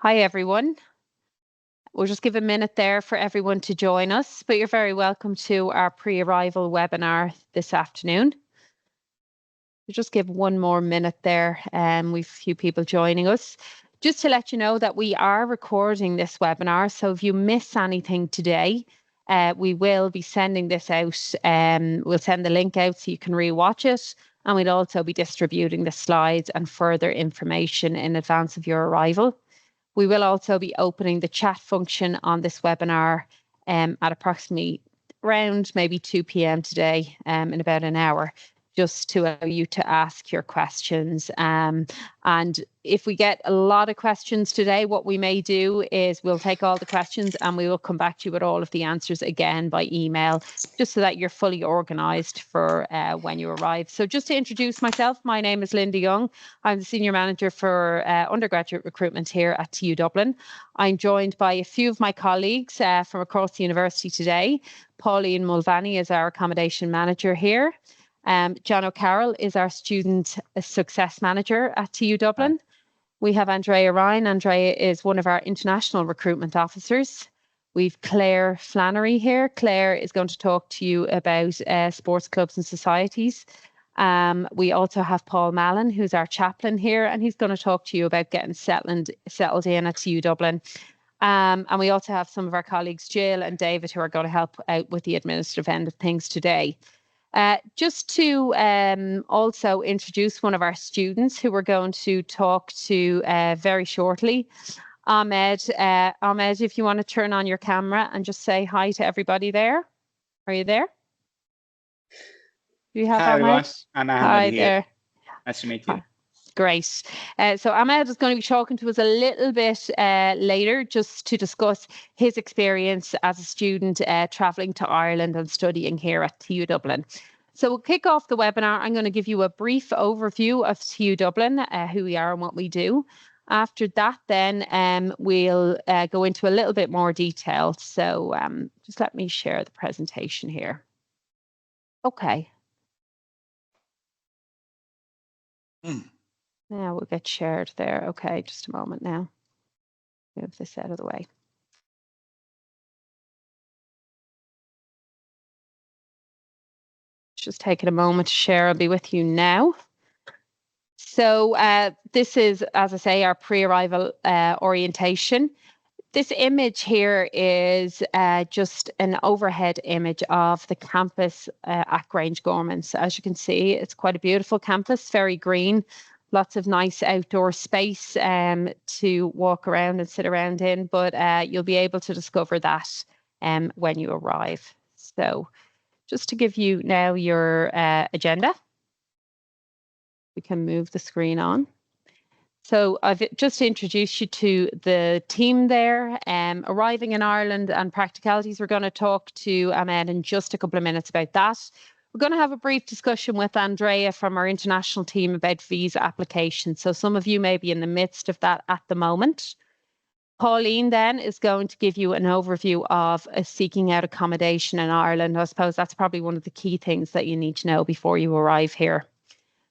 Hi, everyone. We'll just give a minute there for everyone to join us, but you're very welcome to our pre-arrival webinar this afternoon. We'll just give one more minute there. We've a few people joining us. Just to let you know that we are recording this webinar, so if you miss anything today, we will be sending this out. We'll send the link out so you can re-watch it, and we'll also be distributing the slides and further information in advance of your arrival. We will also be opening the chat function on this webinar at approximately around maybe 2 p.m. today in about an hour, just to allow you to ask your questions. And if we get a lot of questions today, what we may do is we'll take all the questions and we will come back to you with all of the answers again by email, just so that you're fully organised for when you arrive. So just to introduce myself, my name is Linda Young. I'm the Senior Manager for Undergraduate Recruitment here at TU Dublin. I'm joined by a few of my colleagues from across the university today. Pauline Mulvaney is our Accommodation Manager here. John O'Carroll is our Student Success Manager at TU Dublin. We have Andrea Ryan. Andrea is one of our International Recruitment Officers. We've Claire Flannery here. Claire is going to talk to you about sports clubs and societies. We also have Paul Mallon, who's our chaplain here, and he's going to talk to you about getting settled in at TU Dublin. And we also have some of our colleagues, Jill and David, who are going to help out with the administrative end of things today. Just to also introduce one of our students who we're going to talk to very shortly. Ahmed, if you want to turn on your camera and just say hi to everybody there. Are you there? Do you have Hi, Ahmed? everyone. I'm Ahmed Hi here. there. Nice to meet you. Hi. Great. So Ahmed is going to be talking to us a little bit later, just to discuss his experience as a student travelling to Ireland and studying here at TU Dublin. So we'll kick off the webinar. I'm going to give you a brief overview of TU Dublin, who we are and what we do. After that, then we'll go into a little bit more detail. So just let me share the presentation here. Okay. Now we'll get shared there. Okay, just a moment now. Move this out of the way. Just taking a moment to share. I'll be with you now. So this is, as I say, our pre-arrival orientation. This image here is just an overhead image of the campus at Grangegorman. As you can see, it's quite a beautiful campus, very green, lots of nice outdoor space to walk around and sit around in, but you'll be able to discover that when you arrive. So just to give you now your agenda. We can move the screen on. So I've just introduced you to the team there, arriving in Ireland and practicalities. We're going to talk to Ahmed in just a couple of minutes about that. We're going to have a brief discussion with Andrea from our international team about visa applications. So some of you may be in the midst of that at the moment. Pauline then is going to give you an overview of seeking out accommodation in Ireland. I suppose that's probably one of the key things that you need to know before you arrive here.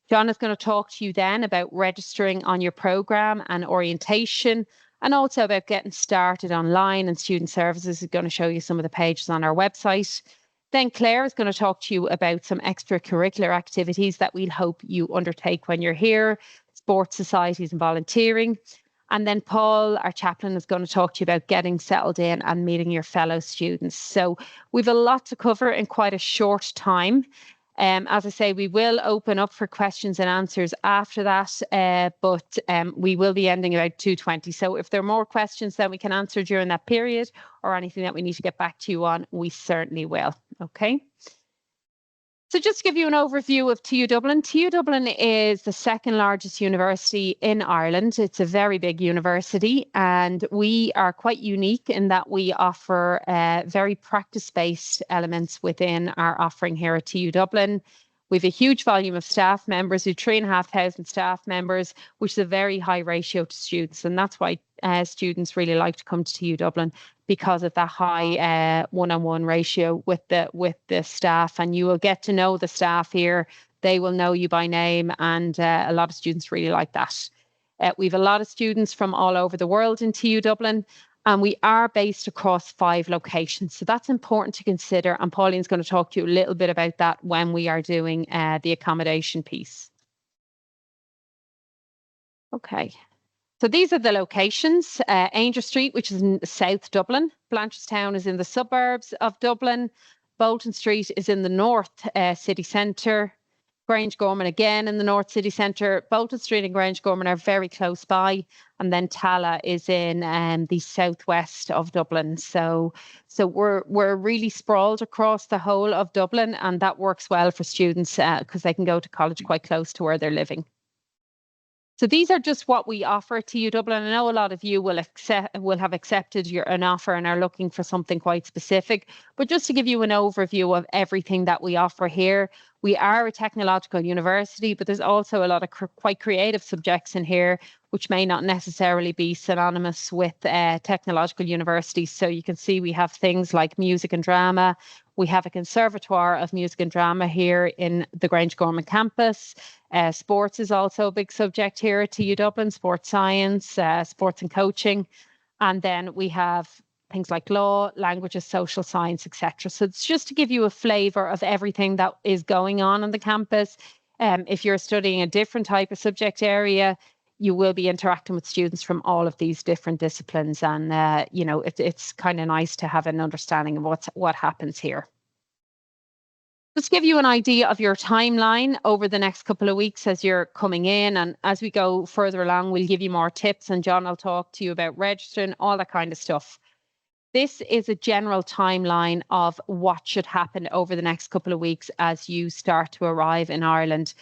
John is going to talk to you then about registering on your programme and orientation, and also about getting started online, and student services is going to show you some of the pages on our website. Then Claire is going to talk to you about some extracurricular activities that we'll hope you undertake when you're here, sports societies and volunteering. And then Paul, our chaplain, is going to talk to you about getting settled in and meeting your fellow students. So we've a lot to cover in quite a short time. As I say, we will open up for questions and answers after that, but we will be ending about 2:20. So if there are more questions that we can answer during that period or anything that we need to get back to you on, we certainly will. Okay. So just to give you an overview of TU Dublin. TU Dublin is the second largest university in Ireland. It's a very big university, and we are quite unique in that we offer very practice-based elements within our offering here at TU Dublin. We have a huge volume of staff members, we have 3,500 staff members, which is a very high ratio to students. And that's why students really like to come to TU Dublin, because of that high one-on-one ratio with the staff. And you will get to know the staff here. They will know you by name, and a lot of students really like that. We have a lot of students from all over the world in TU Dublin, and we are based across 5 locations. So that's important to consider. And Pauline's going to talk to you a little bit about that when we are doing the accommodation piece. Okay. So these are the locations. Ainger Street, which is in South Dublin. Blanchardstown is in the suburbs of Dublin. Bolton Street is in the North city centre. Grange Gorman again in the North city centre. Bolton Street and Grange Gorman are very close by. And then Tala is in the southwest of Dublin. So we're really sprawled across the whole of Dublin, and that works well for students because they can go to college quite close to where they're living. So these are just what we offer to you, Dublin. I know a lot of you will have accepted an offer and are looking for something quite specific. But just to give you an overview of everything that we offer here, we are a technological university, but there's also a lot of quite creative subjects in here, which may not necessarily be synonymous with technological universities. So you can see we have things like music and drama. We have a conservatoire of music and drama here in the Grange Gorman campus. Sports is also a big subject here at TU Dublin, sports science, sports and coaching. And then we have things like law, languages, social science, etc. So it's just to give you a flavour of everything that is going on the campus. If you're studying a different type of subject area, you will be interacting with students from all of these different disciplines. And, it's kind of nice to have an understanding of what happens here. Just give you an idea of your timeline over the next couple of weeks as you're coming in. And as we go further along, we'll give you more tips, and John will talk to you about registering, all that kind of stuff. This is a general timeline of what should happen over the next couple of weeks as you start to arrive in Ireland.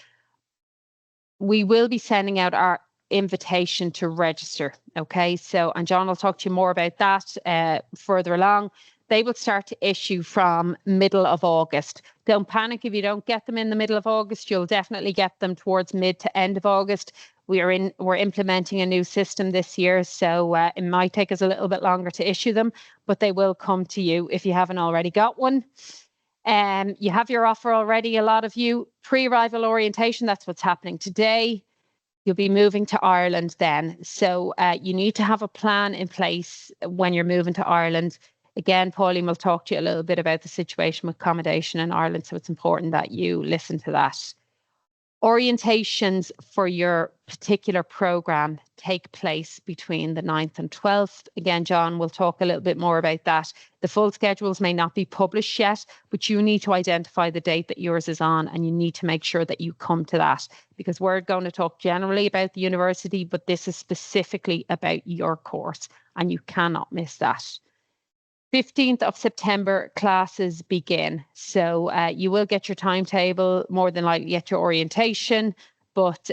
We will be sending out our invitation to register. Okay, and John will talk to you more about that further along. They will start to issue from middle of August. Don't panic if you don't get them in the middle of August. You'll definitely get them towards mid to end of August. We're implementing a new system this year, so it might take us a little bit longer to issue them, but they will come to you if you haven't already got one. You have your offer already, a lot of you. Pre-arrival orientation, that's what's happening today. You'll be moving to Ireland then. So you need to have a plan in place when you're moving to Ireland. Again, Pauline will talk to you a little bit about the situation with accommodation in Ireland, so it's important that you listen to that. Orientations for your particular programme take place between the 9th and 12th. Again, John will talk a little bit more about that. The full schedules may not be published yet, but you need to identify the date that yours is on, and you need to make sure that you come to that, because we're going to talk generally about the university, but this is specifically about your course, and you cannot miss that. 15th of September, classes begin. So you will get your timetable, more than likely get your orientation, but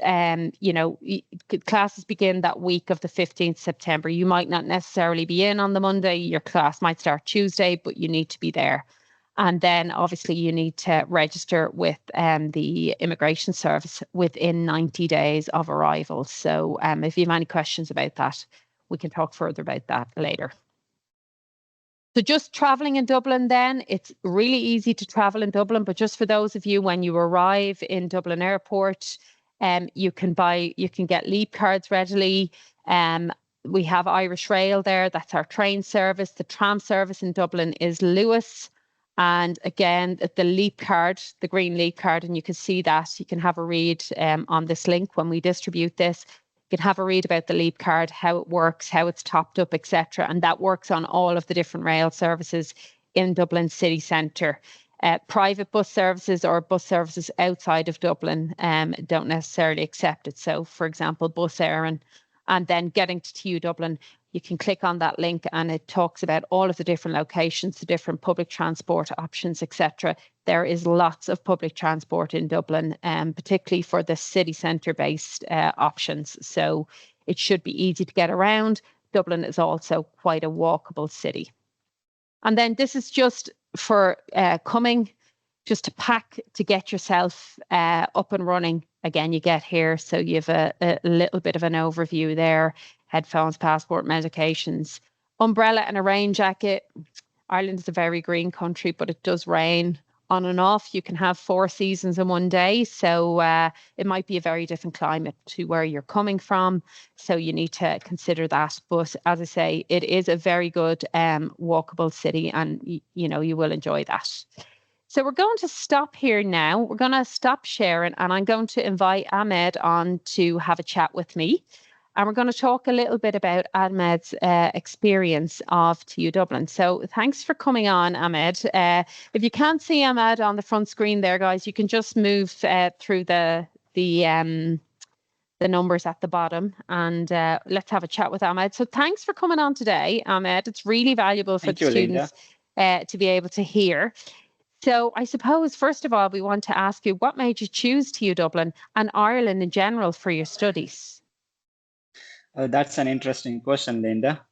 classes begin that week of the 15th September. You might not necessarily be in on the Monday. Your class might start Tuesday, but you need to be there. And then obviously you need to register with the immigration service within 90 days of arrival. So if you have any questions about that, we can talk further about that later. So just traveling in Dublin then, it's really easy to travel in Dublin, but just for those of you when you arrive in Dublin Airport, you can get leap cards readily. We have Irish Rail there, that's our train service. The tram service in Dublin is Lewis. And again, the leap card, the green leap card, and you can see that. You can have a read on this link when we distribute this. You can have a read about the leap card, how it works, how it's topped up, etc. And that works on all of the different rail services in Dublin city centre. Private bus services or bus services outside of Dublin don't necessarily accept it. So, for example, Bus Éireann, and then getting to TU Dublin, you can click on that link and it talks about all of the different locations, the different public transport options, etc. There is lots of public transport in Dublin, particularly for the city centre based options. So it should be easy to get around. Dublin is also quite a walkable city. And then this is just for coming, just to pack to get yourself up and running. Again, you get here, so you have a little bit of an overview there. Headphones, passport, medications, umbrella and a rain jacket. Ireland is a very green country, but it does rain on and off. You can have 4 seasons in one day. So it might be a very different climate to where you're coming from. So you need to consider that. But as I say, it is a very good walkable city, and you will enjoy that. So we're going to stop here now. We're going to stop sharing, and I'm going to invite Ahmed on to have a chat with me. And we're going to talk a little bit about Ahmed's experience of TU Dublin. So thanks for coming on, Ahmed. If you can't see Ahmed on the front screen there, guys, you can just move through the numbers at the bottom, and let's have a chat with Ahmed. So thanks for coming on today, Ahmed. It's really valuable for the students to be able to hear. So I suppose, first of all, we want to ask you, what made you choose TU Dublin and Ireland in general for your studies? That's an interesting question, Linda.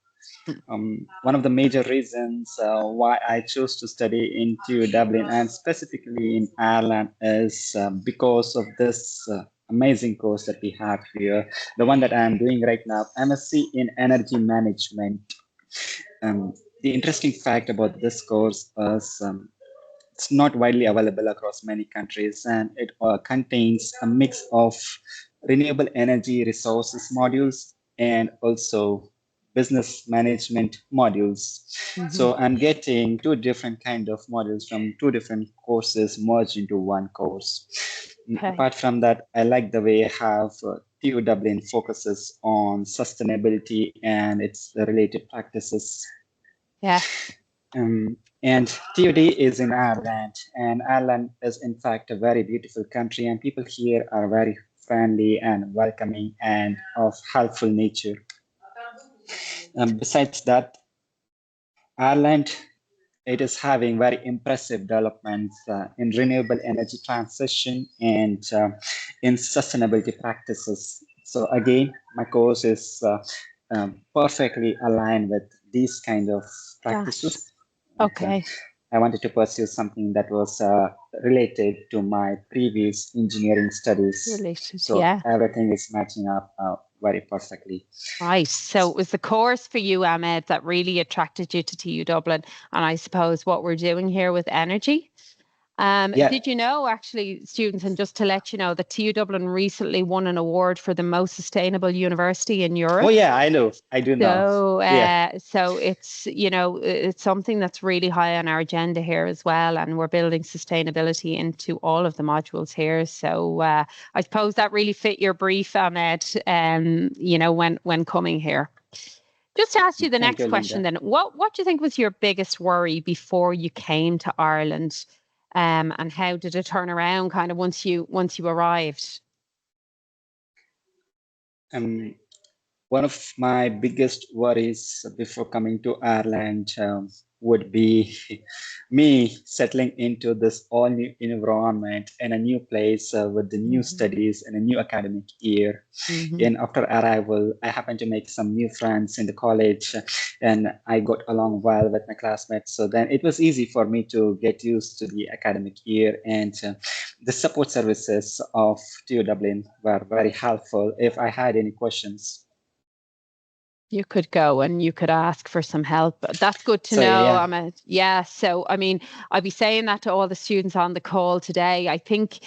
One of the major reasons why I chose to study in TU Dublin and specifically in Ireland is because of this amazing course that we have here, the one that I'm doing right now, MSc in Energy Management. The interesting fact about this course is it's not widely available across many countries, and it contains a mix of renewable energy resources modules and also business management modules. So I'm getting 2 different kind of modules from 2 different courses merged into one course. Okay. Apart from that, I like the way how TU Dublin focuses on sustainability and its related practices. Yeah. And TUD is in Ireland, and Ireland is in fact a very beautiful country, and people here are very friendly and welcoming and of helpful nature. Besides that, Ireland, it is having very impressive developments in renewable energy transition and in sustainability practices. So again, my course is perfectly aligned with these kind of practices. Okay. I wanted to pursue something that was related to my previous engineering studies. So everything is matching up very perfectly. Right. So it was the course for you, Ahmed, that really attracted you to TU Dublin. And I suppose what we're doing here with energy. Did you know, actually, students, and just to let you know, that TU Dublin recently won an award for the most sustainable university in Europe? Oh, yeah, I know. I do know. So it's, it's something that's really high on our agenda here as well. And we're building sustainability into all of the modules here. So I suppose that really fit your brief, Ahmed, when coming here. Just to ask you the next question then, what do you think was your biggest worry before you came to Ireland? And how did it turn around kind of once you arrived? One of my biggest worries before coming to Ireland would be me settling into this all new environment and a new place with the new studies and a new academic year. And after arrival, I happened to make some new friends in the college, and I got along well with my classmates. So then it was easy for me to get used to the academic year, and the support services of TU Dublin were very helpful if I had any questions. You could go and you could ask for some help. That's good to know. So, I mean, I'd be saying that to all the students on the call today. I think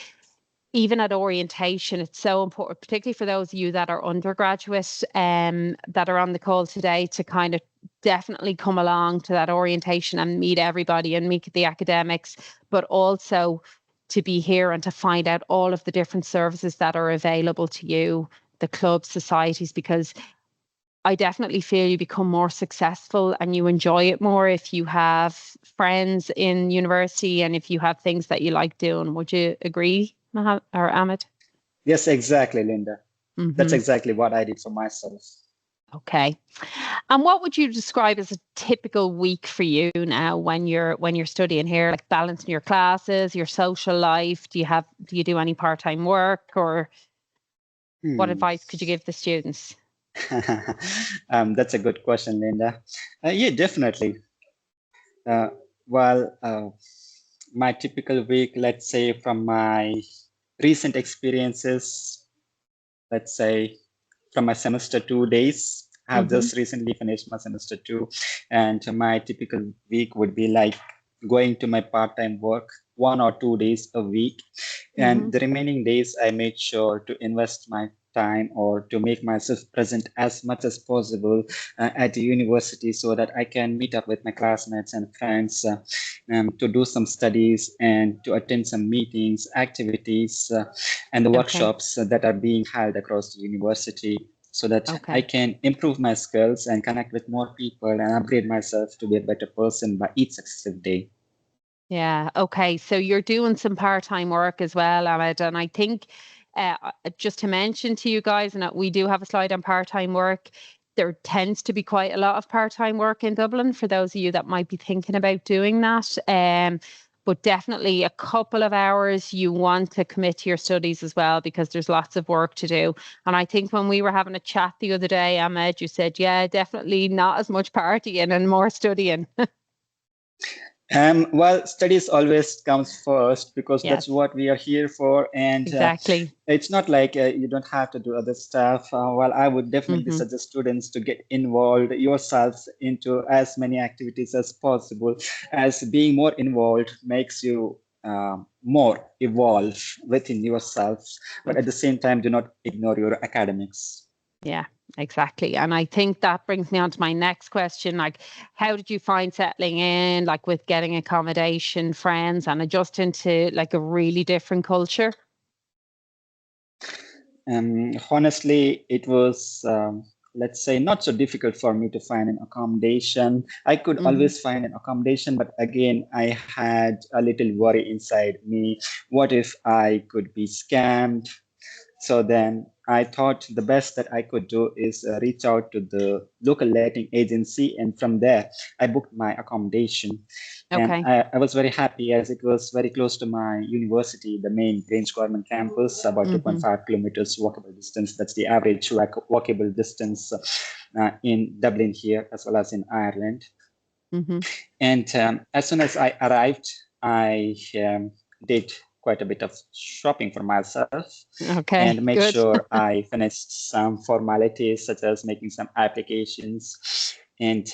even at orientation, it's so important, particularly for those of you that are undergraduates that are on the call today, to kind of definitely come along to that orientation and meet everybody and meet the academics, but also to be here and to find out all of the different services that are available to you, the clubs, societies, because I definitely feel you become more successful and you enjoy it more if you have friends in university and if you have things that you like doing. Would you agree, Ahmed? Yes, exactly, Linda. That's exactly what I did for myself. Okay. And what would you describe as a typical week for you now when you're studying here, like balancing your classes, your social life? Do you do any part-time work, or what advice could you give the students? That's a good question, Linda. Yeah, definitely. My typical week, let's say from my recent experiences, let's say from my semester 2 days, I have just recently finished my semester 2, and my typical week would be like going to my part-time work 1 or 2 days a week. And the remaining days, I made sure to invest my time or to make myself present as much as possible at the university so that I can meet up with my classmates and friends to do some studies and to attend some meetings, activities, and the workshops that are being held across the university so that I can improve my skills and connect with more people and upgrade myself to be a better person by each successive day. Yeah. Okay. So you're doing some part-time work as well, Ahmed. And I think just to mention to you guys, and we do have a slide on part-time work. There tends to be quite a lot of part-time work in Dublin for those of you that might be thinking about doing that. But definitely a couple of hours you want to commit to your studies as well, because there's lots of work to do. And I think when we were having a chat the other day, Ahmed, you said, yeah, definitely not as much partying and more studying. Well, studies always comes first because that's what we are here for. And exactly. It's not like you don't have to do other stuff. Well, I would definitely suggest students to get involved yourselves into as many activities as possible, as being more involved makes you more evolve within yourselves. But at the same time, do not ignore your academics. Yeah, exactly. And I think that brings me on to my next question. Like, how did you find settling in, like with getting accommodation, friends, and adjusting to like a really different culture? Honestly, it was, let's say, not so difficult for me to find an accommodation. I could always find an accommodation, but again, I had a little worry inside me. What if I could be scammed? So then I thought the best that I could do is reach out to the local letting agency, and from there I booked my accommodation. And I was very happy as it was very close to my university, the main Grange Government campus, about 2.5 kilometers walkable distance. That's the average walkable distance in Dublin here, as well as in Ireland. And as soon as I arrived, I did quite a bit of shopping for myself and made sure I finished some formalities such as making some applications. And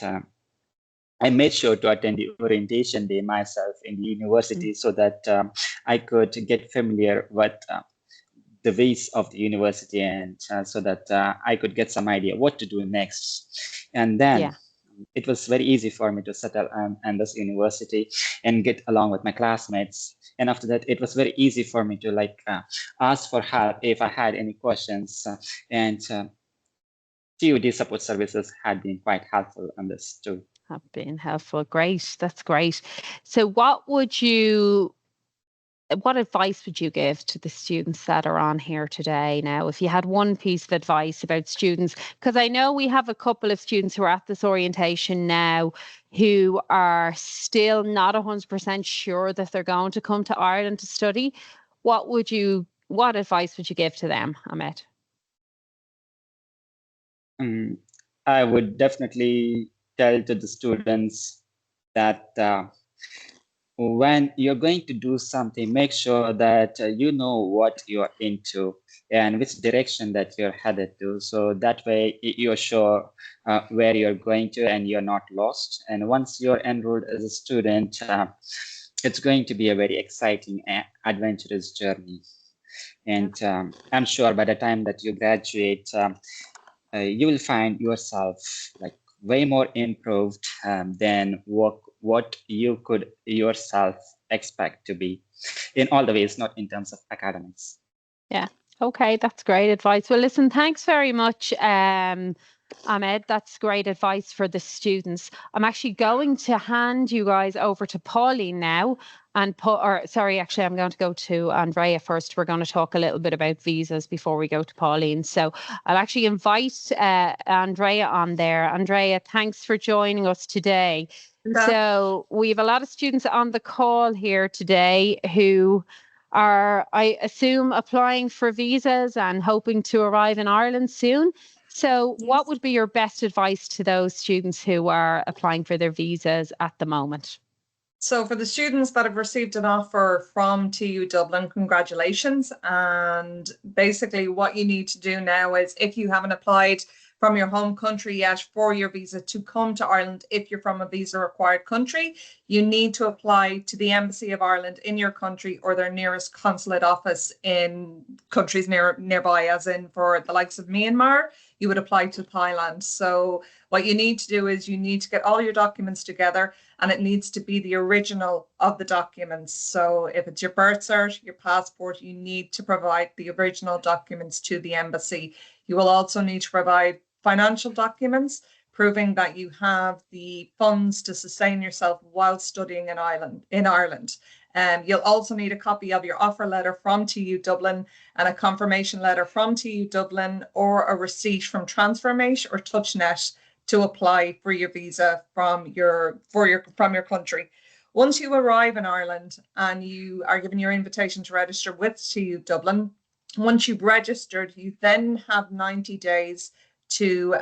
I made sure to attend the orientation day myself in the university so that I could get familiar with the ways of the university and so that I could get some idea what to do next. And then it was very easy for me to settle in this university and get along with my classmates. And after that, it was very easy for me to ask for help if I had any questions. And TUD support services had been quite helpful on this too. Have been helpful. Great. That's great. So what advice would you give to the students that are on here today now? If you had one piece of advice about students, because I know we have a couple of students who are at this orientation now who are still not 100% sure that they're going to come to Ireland to study. What advice would you give to them, Ahmed? I would definitely tell to the students that when you're going to do something, make sure that you know what you're into and which direction that you're headed to. So that way you're sure where you're going to and you're not lost. And once you're enrolled as a student, it's going to be a very exciting and adventurous journey. And I'm sure by the time that you graduate, you will find yourself like way more improved than what you could yourself expect to be in all the ways, not in terms of academics. Yeah. Okay, that's great advice. Well, listen, thanks very much, Ahmed. That's great advice for the students. I'm actually going to hand you guys over to Pauline now. I'm going to go to Andrea first. We're going to talk a little bit about visas before we go to Pauline. So I'll actually invite Andrea on there. Andrea, thanks for joining us today. So we have a lot of students on the call here today who are, I assume, applying for visas and hoping to arrive in Ireland soon. So what would be your best advice to those students who are applying for their visas at the moment? So for the students that have received an offer from TU Dublin, congratulations. And basically what you need to do now is, if you haven't applied from your home country yet for your visa to come to Ireland. If you're from a visa required country, you need to apply to the Embassy of Ireland in your country or their nearest consulate office in countries nearby, as in for the likes of Myanmar, you would apply to Thailand. So what you need to do is you need to get all your documents together, and it needs to be the original of the documents. So if it's your birth cert, your passport, you need to provide the original documents to the embassy. You will also need to provide financial documents proving that you have the funds to sustain yourself while studying in Ireland. You'll also need a copy of your offer letter from TU Dublin and a confirmation letter from TU Dublin, or a receipt from TransferMate or TouchNet to apply for your visa from your country. Once you arrive in Ireland and you are given your invitation to register with TU Dublin, once you've registered, you then have 90 days to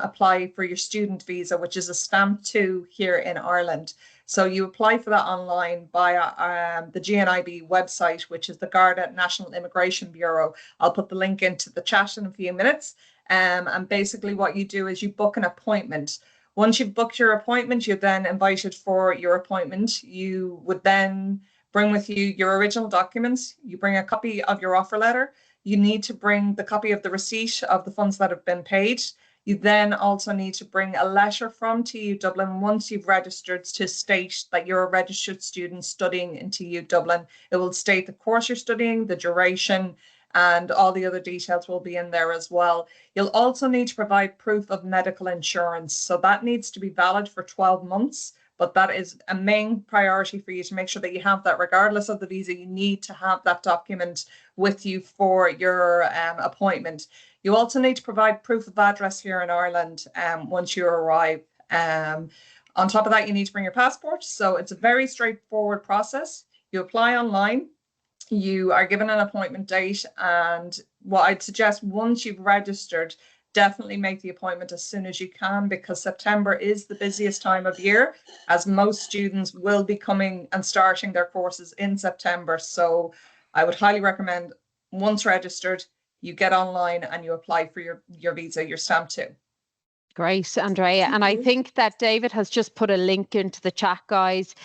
apply for your student visa, which is a stamp 2 here in Ireland. So you apply for that online via the GNIB website, which is the Garda National Immigration Bureau. I'll put the link into the chat in a few minutes. And basically what you do is you book an appointment. Once you've booked your appointment, you're then invited for your appointment. You would then bring with you your original documents. You bring a copy of your offer letter. You need to bring the copy of the receipt of the funds that have been paid. You then also need to bring a letter from TU Dublin once you've registered to state that you're a registered student studying in TU Dublin. It will state the course you're studying, the duration, and all the other details will be in there as well. You'll also need to provide proof of medical insurance. So that needs to be valid for 12 months, but that is a main priority for you to make sure that you have that. Regardless of the visa, you need to have that document with you for your appointment. You also need to provide proof of address here in Ireland once you arrive. On top of that, you need to bring your passport. So it's a very straightforward process. You apply online. You are given an appointment date, and what I'd suggest, once you've registered, definitely make the appointment as soon as you can, because September is the busiest time of year, as most students will be coming and starting their courses in September. So I would highly recommend, once registered, you get online and you apply for your visa, your stamp 2. Great, Andrea. And I think that David has just put a link into the chat, guys,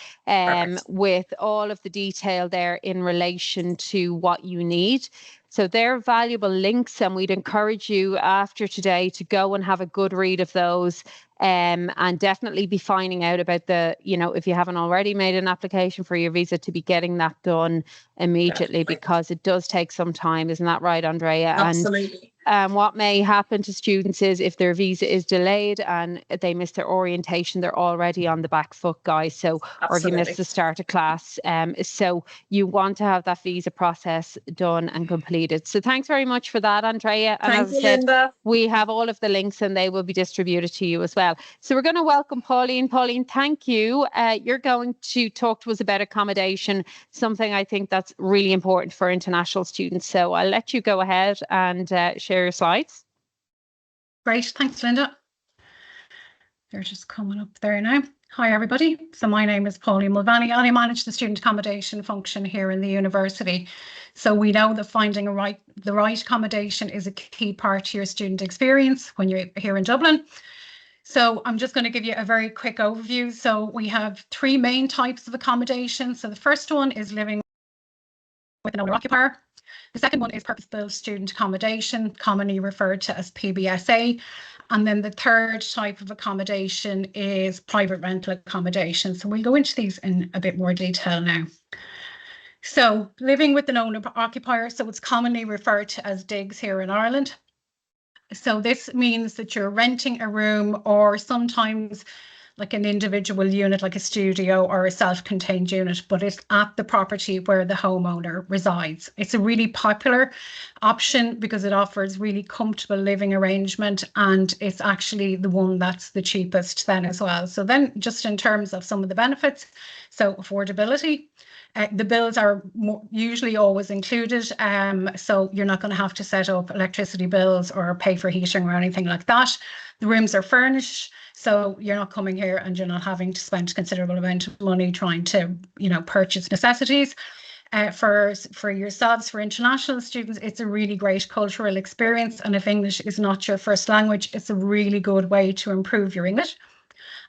with all of the detail there in relation to what you need. So they're valuable links, and we'd encourage you after today to go and have a good read of those, and definitely be finding out about if you haven't already made an application for your visa, to be getting that done immediately, because it does take some time. Isn't that right, Andrea? Absolutely. And what may happen to students is, if their visa is delayed and they miss their orientation, they're already on the back foot, guys. So, or if you miss the start of class. So you want to have that visa process done and completed. So thanks very much for that, Andrea. And Thank you, Linda. We have all of the links and they will be distributed to you as well. So we're going to welcome Pauline. Pauline, thank you. You're going to talk to us about accommodation, something I think that's really important for international students. So I'll let you go ahead and share your slides. Great, thanks, Linda. They're just coming up there now. Hi, everybody. So my name is Pauline Mulvaney, and I manage the student accommodation function here in the university. So we know that finding the right accommodation is a key part to your student experience when you're here in Dublin. So I'm just going to give you a very quick overview. So we have 3 main types of accommodation. So the first one is living with an owner-occupier. The second one is purpose-built student accommodation, commonly referred to as PBSA. And then the third type of accommodation is private rental accommodation. So we'll go into these in a bit more detail now. So living with an owner-occupier, so it's commonly referred to as digs here in Ireland. So this means that you're renting a room, or sometimes like an individual unit, like a studio or a self-contained unit, but it's at the property where the homeowner resides. It's a really popular option because it offers really comfortable living arrangement, and it's actually the one that's the cheapest then as well. So then, just in terms of some of the benefits, so affordability. The bills are usually always included, so you're not going to have to set up electricity bills or pay for heating or anything like that. The rooms are furnished, so you're not coming here and you're not having to spend a considerable amount of money trying to, purchase necessities. For yourselves, for international students, it's a really great cultural experience. And if English is not your first language, it's a really good way to improve your English.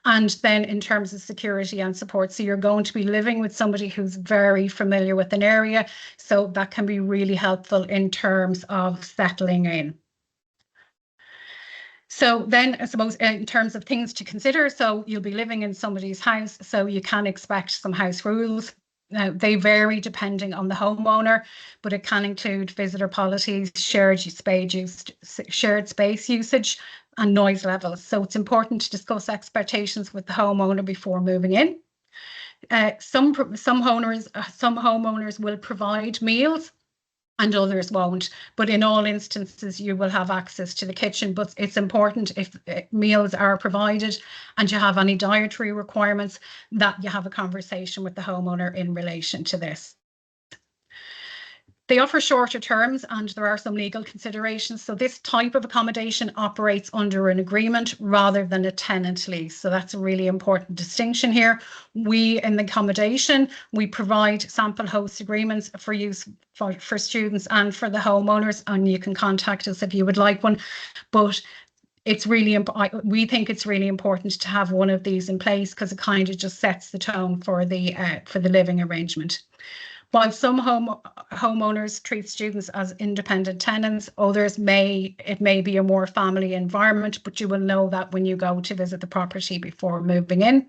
And then in terms of security and support, so you're going to be living with somebody who's very familiar with an area. So that can be really helpful in terms of settling in. So then I suppose in terms of things to consider, so you'll be living in somebody's house, so you can expect some house rules. Now, they vary depending on the homeowner, but it can include visitor policies, shared space usage, and noise levels. So it's important to discuss expectations with the homeowner before moving in. Some homeowners will provide meals and others won't, but in all instances you will have access to the kitchen. But it's important, if meals are provided and you have any dietary requirements, that you have a conversation with the homeowner in relation to this. They offer shorter terms and there are some legal considerations. So this type of accommodation operates under an agreement rather than a tenant lease. So that's a really important distinction here. We, in the accommodation, we provide sample host agreements for use for students and for the homeowners, and you can contact us if you would like one. But it's really, we think it's really important to have one of these in place because it kind of just sets the tone for the living arrangement. While some homeowners treat students as independent tenants, others it may be a more family environment, but you will know that when you go to visit the property before moving in.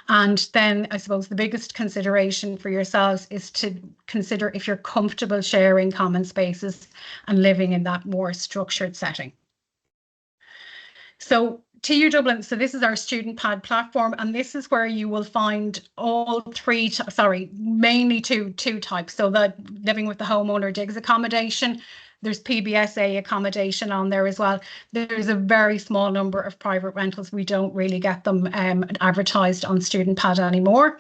And then I suppose the biggest consideration for yourselves is to consider if you're comfortable sharing common spaces and living in that more structured setting. So TU Dublin, so this is our student pad platform, and this is where you will find all mainly two types. So the living with the homeowner digs accommodation, there's PBSA accommodation on there as well. There's a very small number of private rentals. We don't really get them advertised on student pad anymore.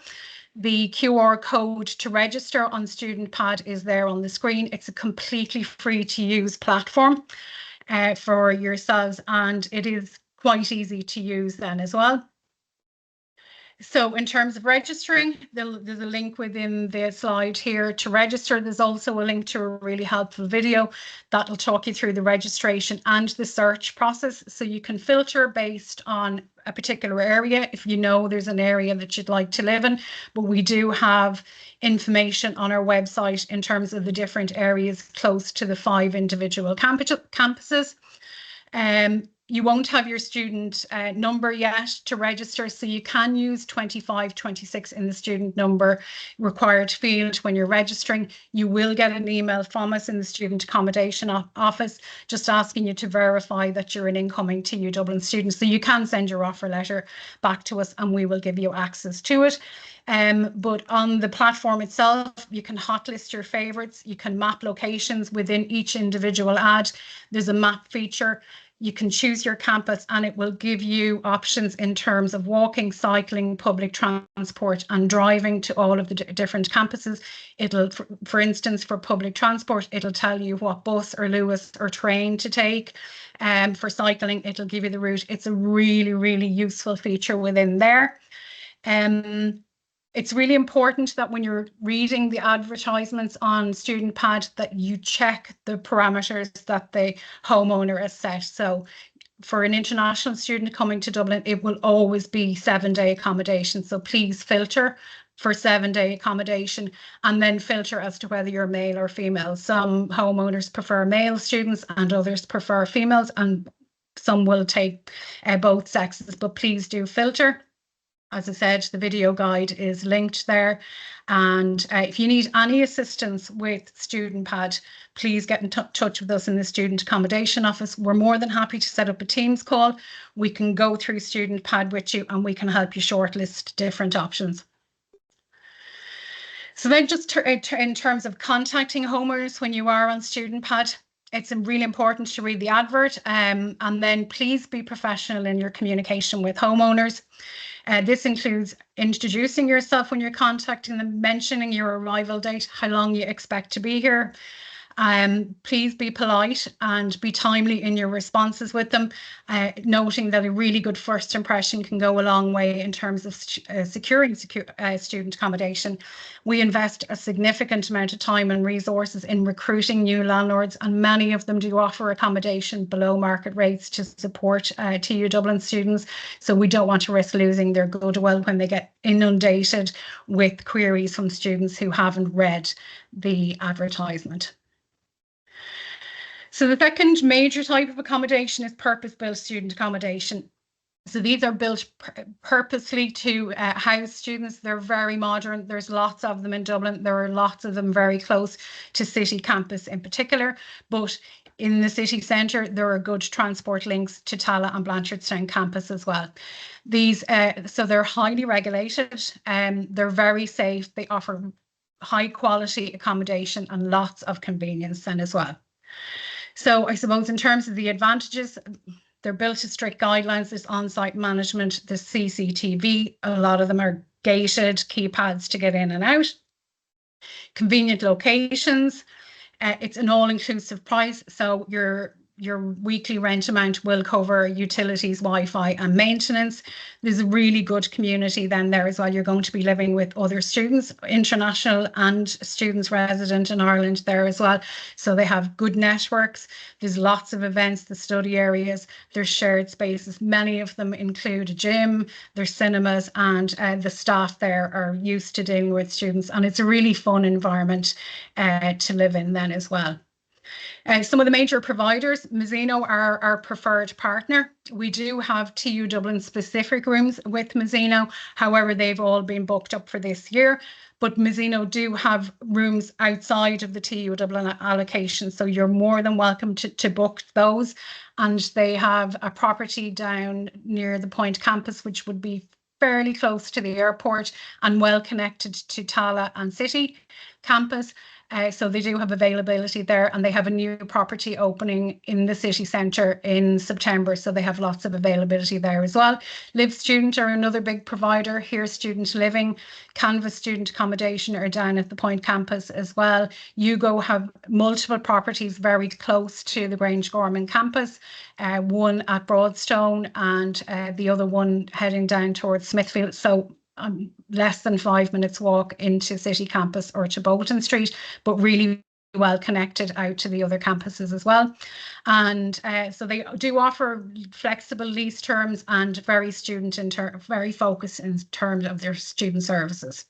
The QR code to register on student pad is there on the screen. It's a completely free to use platform for yourselves, and it is quite easy to use then as well. So in terms of registering, there's a link within the slide here to register. There's also a link to a really helpful video that'll talk you through the registration and the search process. So you can filter based on a particular area if you know there's an area that you'd like to live in. But we do have information on our website in terms of the different areas close to the 5 individual campuses. You won't have your student number yet to register, so you can use 2526 in the student number required field when you're registering. You will get an email from us in the student accommodation office just asking you to verify that you're an incoming TU Dublin student. So you can send your offer letter back to us and we will give you access to it. But on the platform itself, you can hotlist your favorites. You can map locations within each individual ad. There's a map feature. You can choose your campus and it will give you options in terms of walking, cycling, public transport and driving to all of the different campuses. It'll, for instance, for public transport, it'll tell you what bus or Lewis or train to take. For cycling, it'll give you the route. It's a really, really useful feature within there. It's really important that when you're reading the advertisements on Student Pad that you check the parameters that the homeowner has set. So for an international student coming to Dublin, it will always be 7-day accommodation. So please filter for 7-day accommodation and then filter as to whether you're male or female. Some homeowners prefer male students and others prefer females, and some will take both sexes, but please do filter. As I said, the video guide is linked there. And if you need any assistance with Student Pad, please get in touch with us in the Student Accommodation Office. We're more than happy to set up a Teams call. We can go through Student Pad with you and we can help you shortlist different options. So then just in terms of contacting homeowners when you are on Student Pad, it's really important to read the advert and then please be professional in your communication with homeowners. This includes introducing yourself when you're contacting them, mentioning your arrival date, how long you expect to be here, Please be polite and be timely in your responses with them, noting that a really good first impression can go a long way in terms of securing student accommodation. We invest a significant amount of time and resources in recruiting new landlords, and many of them do offer accommodation below market rates to support TU Dublin students. So we don't want to risk losing their goodwill when they get inundated with queries from students who haven't read the advertisement. So the second major type of accommodation is purpose-built student accommodation. So these are built purposely to house students. They're very modern. There's lots of them in Dublin. There are lots of them very close to City campus in particular, but in the city centre, there are good transport links to Tala and Blanchardstown campus as well. These, so they're highly regulated, they're very safe. They offer high quality accommodation and lots of convenience then as well. So I suppose in terms of the advantages, they're built to strict guidelines. There's on-site management, there's CCTV. A lot of them are gated, keypads to get in and out. Convenient locations. It's an all-inclusive price. So your weekly rent amount will cover utilities, Wi-Fi and maintenance. There's a really good community then there as well. You're going to be living with other students, international and students resident in Ireland there as well. So they have good networks. There's lots of events, the study areas, there's shared spaces. Many of them include a gym, there's cinemas, and the staff there are used to dealing with students. And it's a really fun environment to live in then as well. Some of the major providers, Mazzino are our preferred partner. We do have TU Dublin specific rooms with Mazzino. However, they've all been booked up for this year. But Mazzino do have rooms outside of the TU Dublin allocation. So you're more than welcome to book those. And they have a property down near the Point campus, which would be fairly close to the airport and well connected to Tala and City campus. So they do have availability there, and they have a new property opening in the city centre in September. So they have lots of availability there as well. Live Student are another big provider. Here, Student Living, Canvas Student Accommodation are down at the Point campus as well. Yugo have multiple properties very close to the Grangegorman campus, one at Broadstone and the other one heading down towards Smithfield. So less than 5 minutes walk into City campus or to Bolton Street, but really well connected out to the other campuses as well. And so they do offer flexible lease terms and very focused in terms of their student services.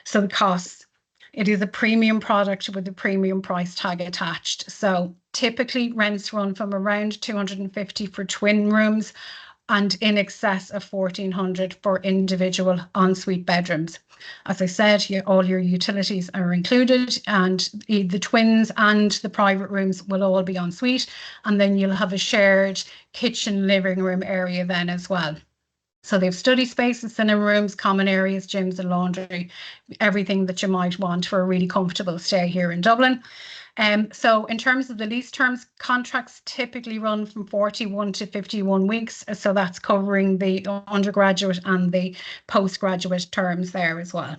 So the costs. It is a premium product with a premium price tag attached. So typically rents run from around 250 for twin rooms and in excess of 1,400 for individual ensuite bedrooms. As I said, all your utilities are included, and the twins and the private rooms will all be ensuite, and then you'll have a shared kitchen living room area then as well. So they have study spaces, cinema rooms, common areas, gyms and laundry, everything that you might want for a really comfortable stay here in Dublin. So in terms of the lease terms, contracts typically run from 41 to 51 weeks. So that's covering the undergraduate and the postgraduate terms there as well.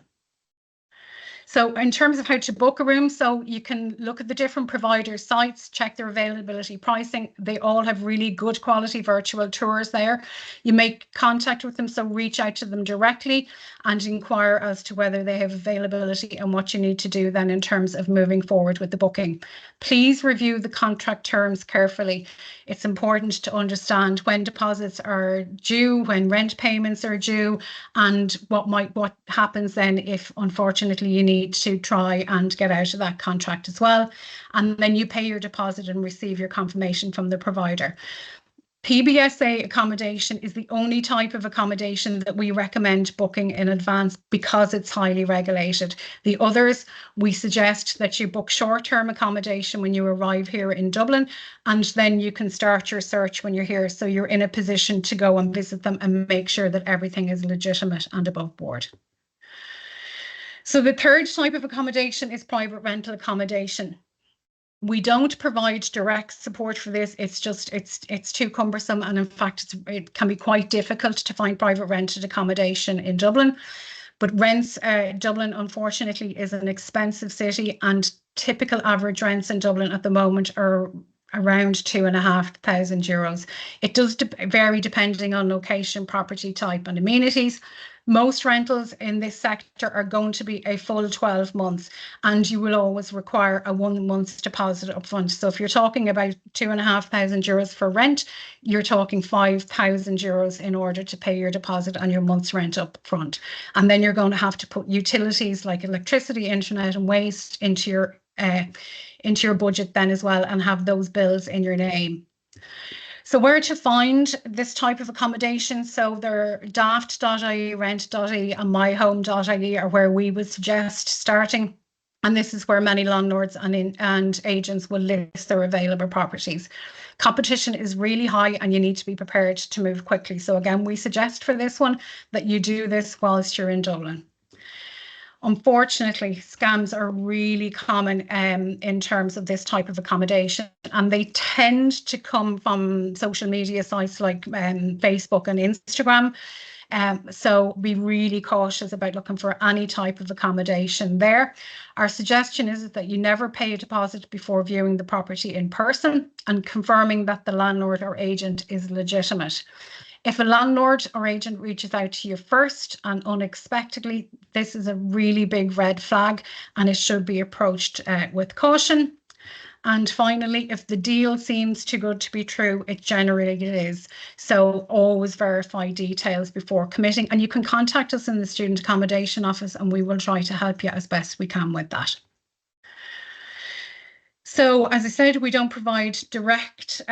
So in terms of how to book a room, so you can look at the different providers' sites, check their availability pricing. They all have really good quality virtual tours there. You make contact with them, so reach out to them directly and inquire as to whether they have availability and what you need to do then in terms of moving forward with the booking. Please review the contract terms carefully. It's important to understand when deposits are due, when rent payments are due, and what happens then if unfortunately you need to try and get out of that contract as well. And then you pay your deposit and receive your confirmation from the provider. PBSA accommodation is the only type of accommodation that we recommend booking in advance because it's highly regulated. The others, we suggest that you book short-term accommodation when you arrive here in Dublin, and then you can start your search when you're here, so you're in a position to go and visit them and make sure that everything is legitimate and above board. So the third type of accommodation is private rental accommodation. We don't provide direct support for this. It's just, it's too cumbersome. And in fact, it can be quite difficult to find private rented accommodation in Dublin. But rents, Dublin, unfortunately, is an expensive city, and typical average rents in Dublin at the moment are around €2,500. It does vary depending on location, property type, and amenities. Most rentals in this sector are going to be a full 12 months, and you will always require a 1 month's deposit upfront. So if you're talking about €2,500 for rent, you're talking €5,000 in order to pay your deposit and your month's rent up front. And then you're going to have to put utilities like electricity, internet, and waste into your budget then as well, and have those bills in your name. So where to find this type of accommodation? So they're daft.ie, rent.ie, and myhome.ie are where we would suggest starting. And this is where many landlords and agents will list their available properties. Competition is really high, and you need to be prepared to move quickly. So again, we suggest for this one that you do this whilst you're in Dublin. Unfortunately, scams are really common in terms of this type of accommodation, and they tend to come from social media sites like Facebook and Instagram. So be really cautious about looking for any type of accommodation there. Our suggestion is that you never pay a deposit before viewing the property in person and confirming that the landlord or agent is legitimate. If a landlord or agent reaches out to you first and unexpectedly, this is a really big red flag, and it should be approached with caution. And finally, if the deal seems too good to be true, it generally is. So always verify details before committing, and you can contact us in the Student Accommodation Office and we will try to help you as best we can with that. So as I said, we don't provide direct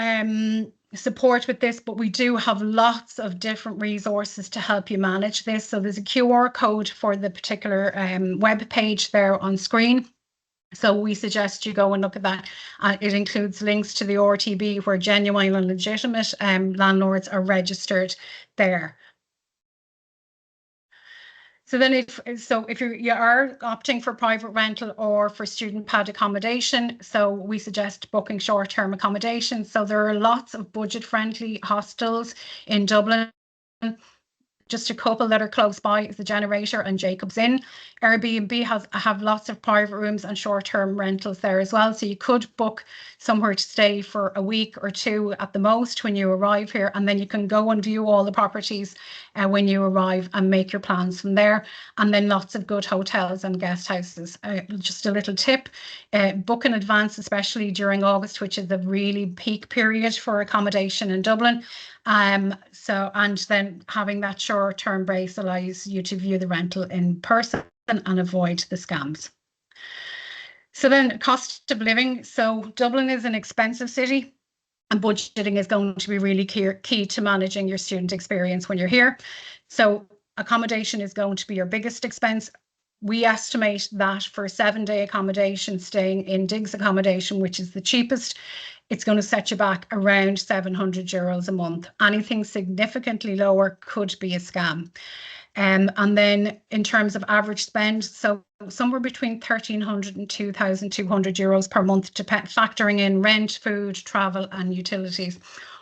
support with this, but we do have lots of different resources to help you manage this. So there's a QR code for the particular web page there on screen. So we suggest you go and look at that. It includes links to the RTB where genuine and legitimate landlords are registered there. So then if you are opting for private rental or for student pad accommodation, so we suggest booking short-term accommodation. So there are lots of budget-friendly hostels in Dublin. Just a couple that are close by is the Generator and Jacob's Inn. Airbnb have lots of private rooms and short-term rentals there as well. So you could book somewhere to stay for a week or two at the most when you arrive here, and then you can go and view all the properties when you arrive and make your plans from there. And then lots of good hotels and guest houses. Just a little tip, book in advance, especially during August, which is a really peak period for accommodation in Dublin. And then having that short-term base allows you to view the rental in person and avoid the scams. So then cost of living. So Dublin is an expensive city, and budgeting is going to be really key to managing your student experience when you're here. So accommodation is going to be your biggest expense. We estimate that for a 7-day accommodation, staying in digs accommodation, which is the cheapest, it's going to set you back around €700 a month. Anything significantly lower could be a scam. And then in terms of average spend, so somewhere between €1,300 and €2,200 per month, factoring in rent, food, travel and utilities,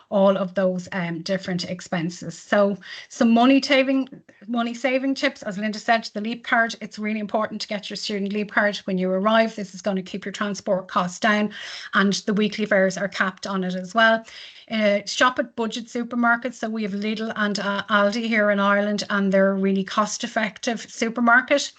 all of those different expenses. So some money saving tips, as Linda said, the Leap card. It's really important to get your student Leap card when you arrive. This is going to keep your transport costs down, and the weekly fares are capped on it as well. Shop at budget supermarkets. So we have Lidl and Aldi here in Ireland, and they're a really cost-effective supermarket.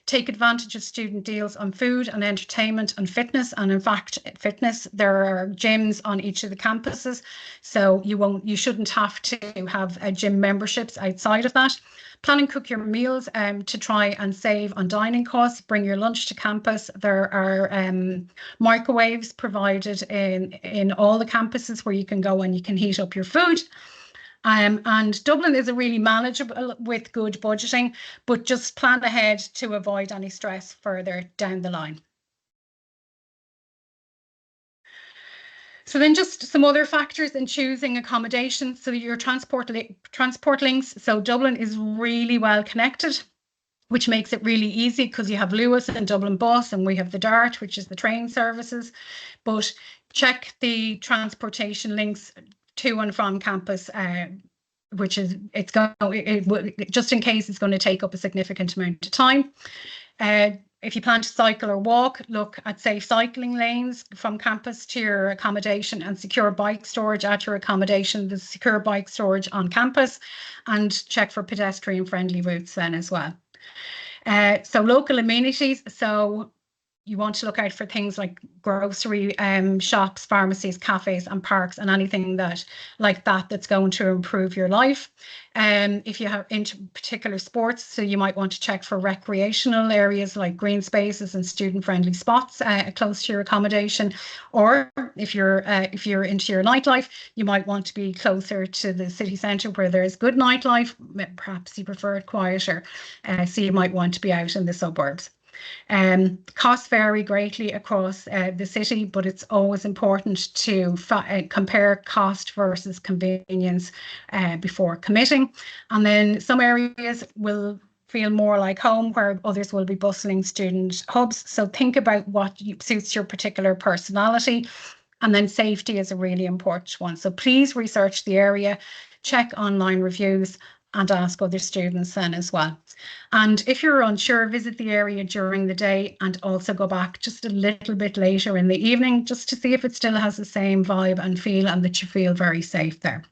Take advantage of student deals on food and entertainment and fitness. And in fact, fitness, there are gyms on each of the campuses. So you shouldn't have to have gym memberships outside of that. Plan and cook your meals to try and save on dining costs. Bring your lunch to campus. There are microwaves provided in all the campuses where you can go and you can heat up your food. And Dublin is a really manageable with good budgeting, but just plan ahead to avoid any stress further down the line. So then just some other factors in choosing accommodation. So your transport links. So Dublin is really well connected, which makes it really easy because you have Lewis and Dublin Bus, and we have the DART, which is the train services. But check the transportation links to and from campus which is just in case it's going to take up a significant amount of time. If you plan to cycle or walk, look at safe cycling lanes from campus to your accommodation, and secure bike storage at your accommodation, the secure bike storage on campus, and check for pedestrian friendly routes then as well. So local amenities. So you want to look out for things like grocery shops, pharmacies, cafes and parks, and anything that's going to improve your life. If you have into particular sports, so you might want to check for recreational areas like green spaces and student-friendly spots close to your accommodation. Or if you're into your nightlife, you might want to be closer to the city centre where there is good nightlife. Perhaps you prefer it quieter, so you might want to be out in the suburbs. Costs vary greatly across the city, but it's always important to compare cost versus convenience before committing. And then some areas will feel more like home, where others will be bustling student hubs. So think about what suits your particular personality. And then safety is a really important one. So please research the area, check online reviews, and ask other students then as well. And if you're unsure, visit the area during the day and also go back just a little bit later in the evening, just to see if it still has the same vibe and feel, and that you feel very safe there.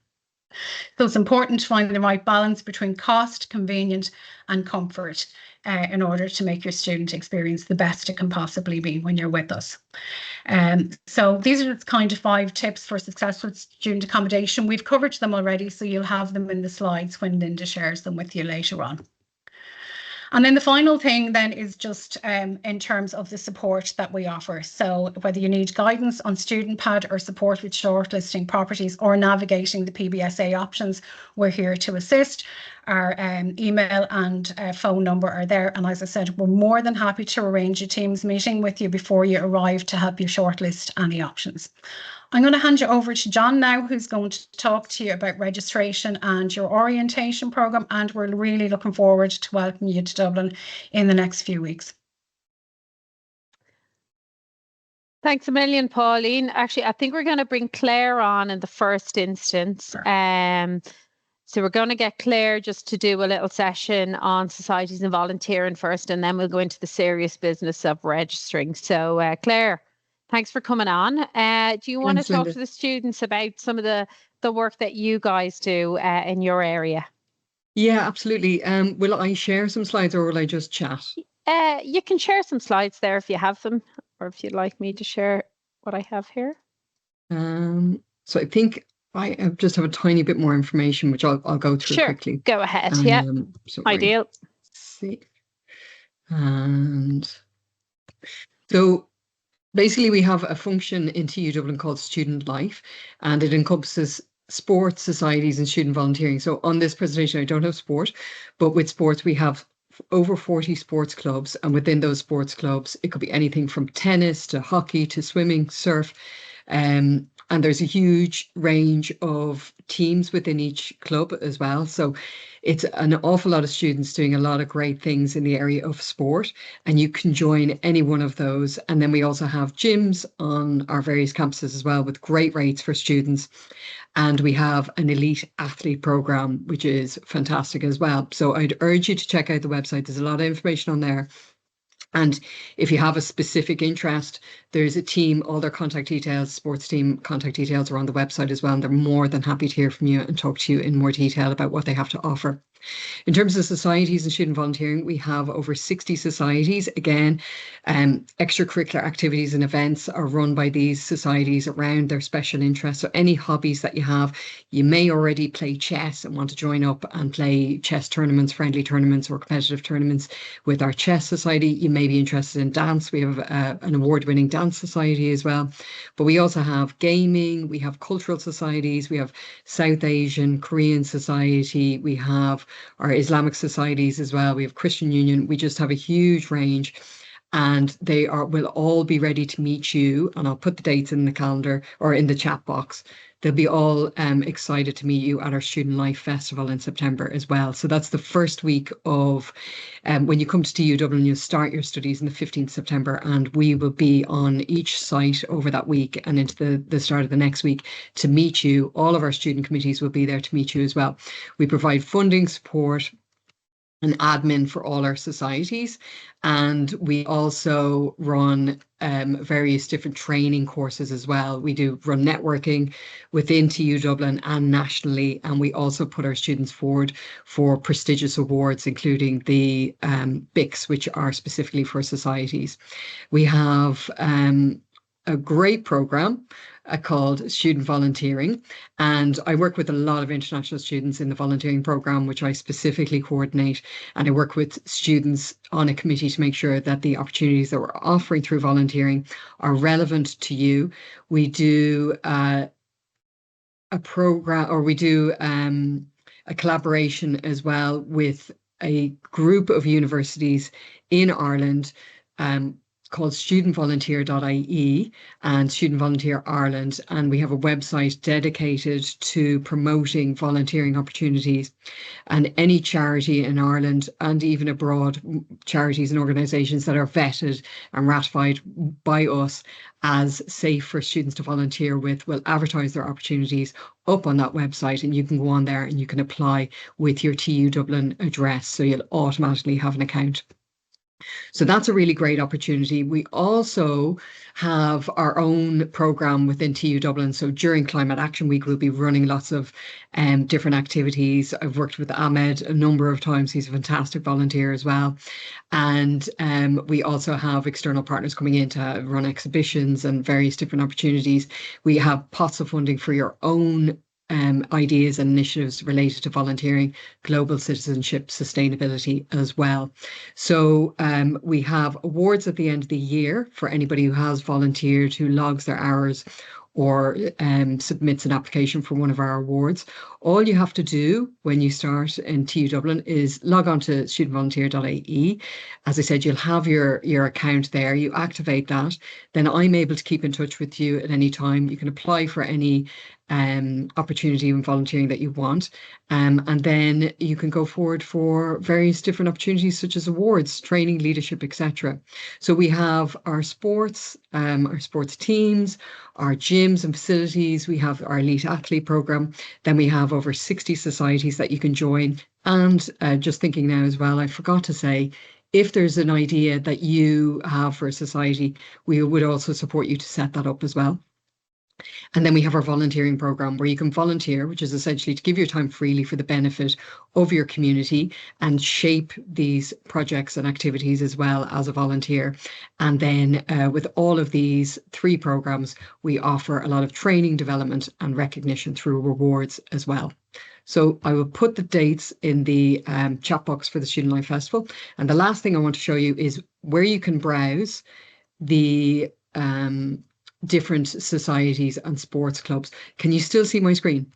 So it's important to find the right balance between cost, convenience and comfort in order to make your student experience the best it can possibly be when you're with us. So these are kind of 5 tips for successful student accommodation. We've covered them already, so you'll have them in the slides when Linda shares them with you later on. And then the final thing then is just in terms of the support that we offer. So whether you need guidance on student pad or support with shortlisting properties or navigating the PBSA options, we're here to assist. Our email and phone number are there. And as I said, we're more than happy to arrange a Teams meeting with you before you arrive to help you shortlist any options. I'm going to hand you over to John now, who's going to talk to you about registration and your orientation programme, and we're really looking forward to welcoming you to Dublin in the next few weeks. Thanks a million, Pauline. Actually, I think we're going to bring Claire on in the first instance. Sure. So we're going to get Claire just to do a little session on societies and volunteering first, and then we'll go into the serious business of registering. So Claire, thanks for coming on. Do you want to talk to the students about some of the work that you guys do in your area? Yeah, absolutely. Will I share some slides or will I just chat? You can share some slides there if you have them, or if you'd like me to share what I have here. So I think I just have a tiny bit more information, which I'll go through quickly. Go ahead. Yeah, so ideal. See. And so basically, we have a function in TU Dublin called Student Life, and it encompasses sports, societies and student volunteering. So on this presentation, I don't have sport, but with sports, we have over 40 sports clubs. And within those sports clubs, it could be anything from tennis to hockey to swimming, surf. And there's a huge range of teams within each club as well. So it's an awful lot of students doing a lot of great things in the area of sport, and you can join any one of those. And then we also have gyms on our various campuses as well, with great rates for students. And we have an elite athlete program, which is fantastic as well. So I'd urge you to check out the website. There's a lot of information on there. And if you have a specific interest, there's a team, all their contact details, sports team contact details are on the website as well. And they're more than happy to hear from you and talk to you in more detail about what they have to offer. In terms of societies and student volunteering, we have over 60 societies. Again, extracurricular activities and events are run by these societies around their special interests. So any hobbies that you have, you may already play chess and want to join up and play chess tournaments, friendly tournaments or competitive tournaments with our chess society. You may be interested in dance. We have an award-winning dance society as well. But we also have gaming, we have cultural societies, we have South Asian, Korean society, we have our Islamic societies as well. We have Christian Union. We just have a huge range. and they will all be ready to meet you. And I'll put the dates in the calendar or in the chat box. They'll be all excited to meet you at our Student Life Festival in September as well. So that's the first week of when you come to TU Dublin, you'll start your studies on the 15th September, and we will be on each site over that week and into the start of the next week to meet you. All of our student committees will be there to meet you as well. We provide funding support and admin for all our societies, and we also run various different training courses as well. We do run networking within TU Dublin and nationally, and we also put our students forward for prestigious awards, including the BICs, which are specifically for societies. We have a great program called Student Volunteering, and I work with a lot of international students in the volunteering program, which I specifically coordinate, and I work with students on a committee to make sure that the opportunities that we're offering through volunteering are relevant to you. We do a program, or we do a collaboration as well with a group of universities in Ireland called studentvolunteer.ie and Student Volunteer Ireland, and we have a website dedicated to promoting volunteering opportunities. And any charity in Ireland and even abroad, charities and organisations that are vetted and ratified by us as safe for students to volunteer with will advertise their opportunities up on that website, and you can go on there and you can apply with your TU Dublin address, so you'll automatically have an account. So that's a really great opportunity. We also have our own program within TU Dublin. So during Climate Action Week, we'll be running lots of different activities. I've worked with Ahmed a number of times. He's a fantastic volunteer as well. And we also have external partners coming in to run exhibitions and various different opportunities. We have pots of funding for your own ideas and initiatives related to volunteering, global citizenship, sustainability as well. So we have awards at the end of the year for anybody who has volunteered, who logs their hours or submits an application for one of our awards. All you have to do when you start in TU Dublin is log on to studentvolunteer.ie. As I said, you'll have your account there. You activate that. Then I'm able to keep in touch with you at any time. You can apply for any opportunity in volunteering that you want, and then you can go forward for various different opportunities such as awards, training, leadership, etc. So we have our sports teams, our gyms and facilities. We have our elite athlete program. Then we have over 60 societies that you can join. And just thinking now as well, I forgot to say, if there's an idea that you have for a society, we would also support you to set that up as well. And then we have our volunteering program where you can volunteer, which is essentially to give your time freely for the benefit of your community and shape these projects and activities as well as a volunteer. And then with all of these 3 programs, we offer a lot of training, development and recognition through rewards as well. So I will put the dates in the chat box for the Student Life Festival. And the last thing I want to show you is where you can browse the different societies and sports clubs. Can you still see my screen?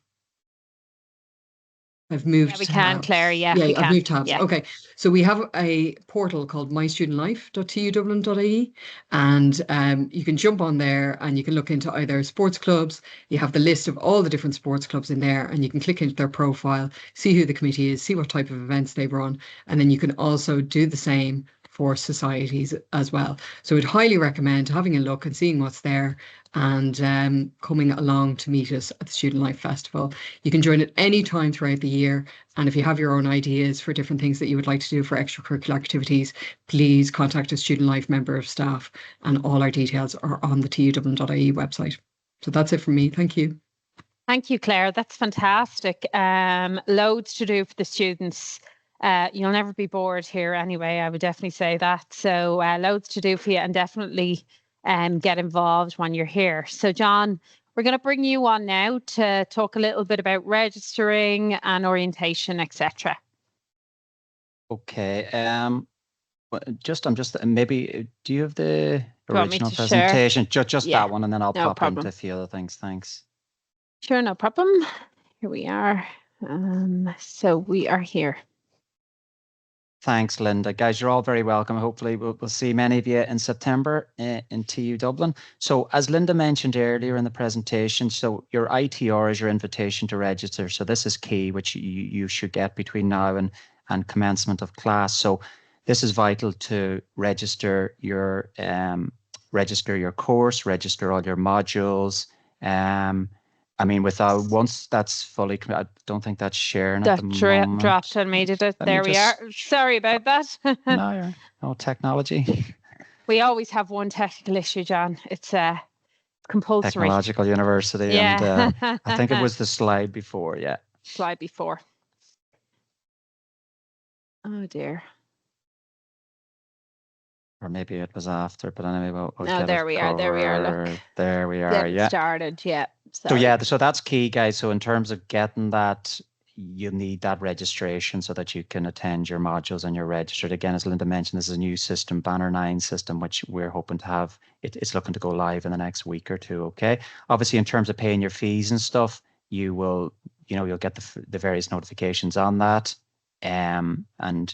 I've moved we tabs. can, Claire. Yeah, we I've can. moved tabs. Yeah. Okay, so we have a portal called mystudentlife.tudublin.ie, and you can jump on there and you can look into either sports clubs. You have the list of all the different sports clubs in there, and you can click into their profile, see who the committee is, see what type of events they run, and then you can also do the same for societies as well. So I'd highly recommend having a look and seeing what's there and coming along to meet us at the Student Life Festival. You can join at any time throughout the year, and if you have your own ideas for different things that you would like to do for extracurricular activities, please contact a Student Life member of staff, and all our details are on the tudublin.ie website. So that's it from me. Thank you. Thank you, Claire. That's fantastic. Loads to do for the students. You'll never be bored here anyway, I would definitely say that. So loads to do for you, and definitely get involved when you're here. So John, we're going to bring you on now to talk a little bit about registering and orientation, etc. Okay. I'm just maybe, do you have the original presentation? Just Yeah, that one, and then I'll no pop problem. into a few other things. Thanks. Sure, no problem. Here we are. So we are here. Thanks, Linda. Guys, you're all very welcome. Hopefully we'll see many of you in September in TU Dublin. So as Linda mentioned earlier in the presentation, so your ITR is your invitation to register. So this is key, which you should get between now and commencement of class. So this is vital to register your course, register all your modules. I mean, once that's fully, I don't think that's sharing at the moment. Dropped on me, did it? There we are. Sorry about that. No technology. We always have one technical issue, John. It's compulsory. Technological University. Yeah. And I think it was the slide before, yeah. Slide before. Oh, dear. Or maybe it was after, but anyway, we'll no, there we are. There we are. Look. There we are. Getting started. Yeah. Sorry. So yeah, so that's key, guys. So in terms of getting that, you need that registration so that you can attend your modules and you're registered. Again, as Linda mentioned, this is a new system, Banner 9 system, which we're hoping to have. It's looking to go live in the next week or two. Okay. Obviously, in terms of paying your fees and stuff, you'll get the various notifications on that. And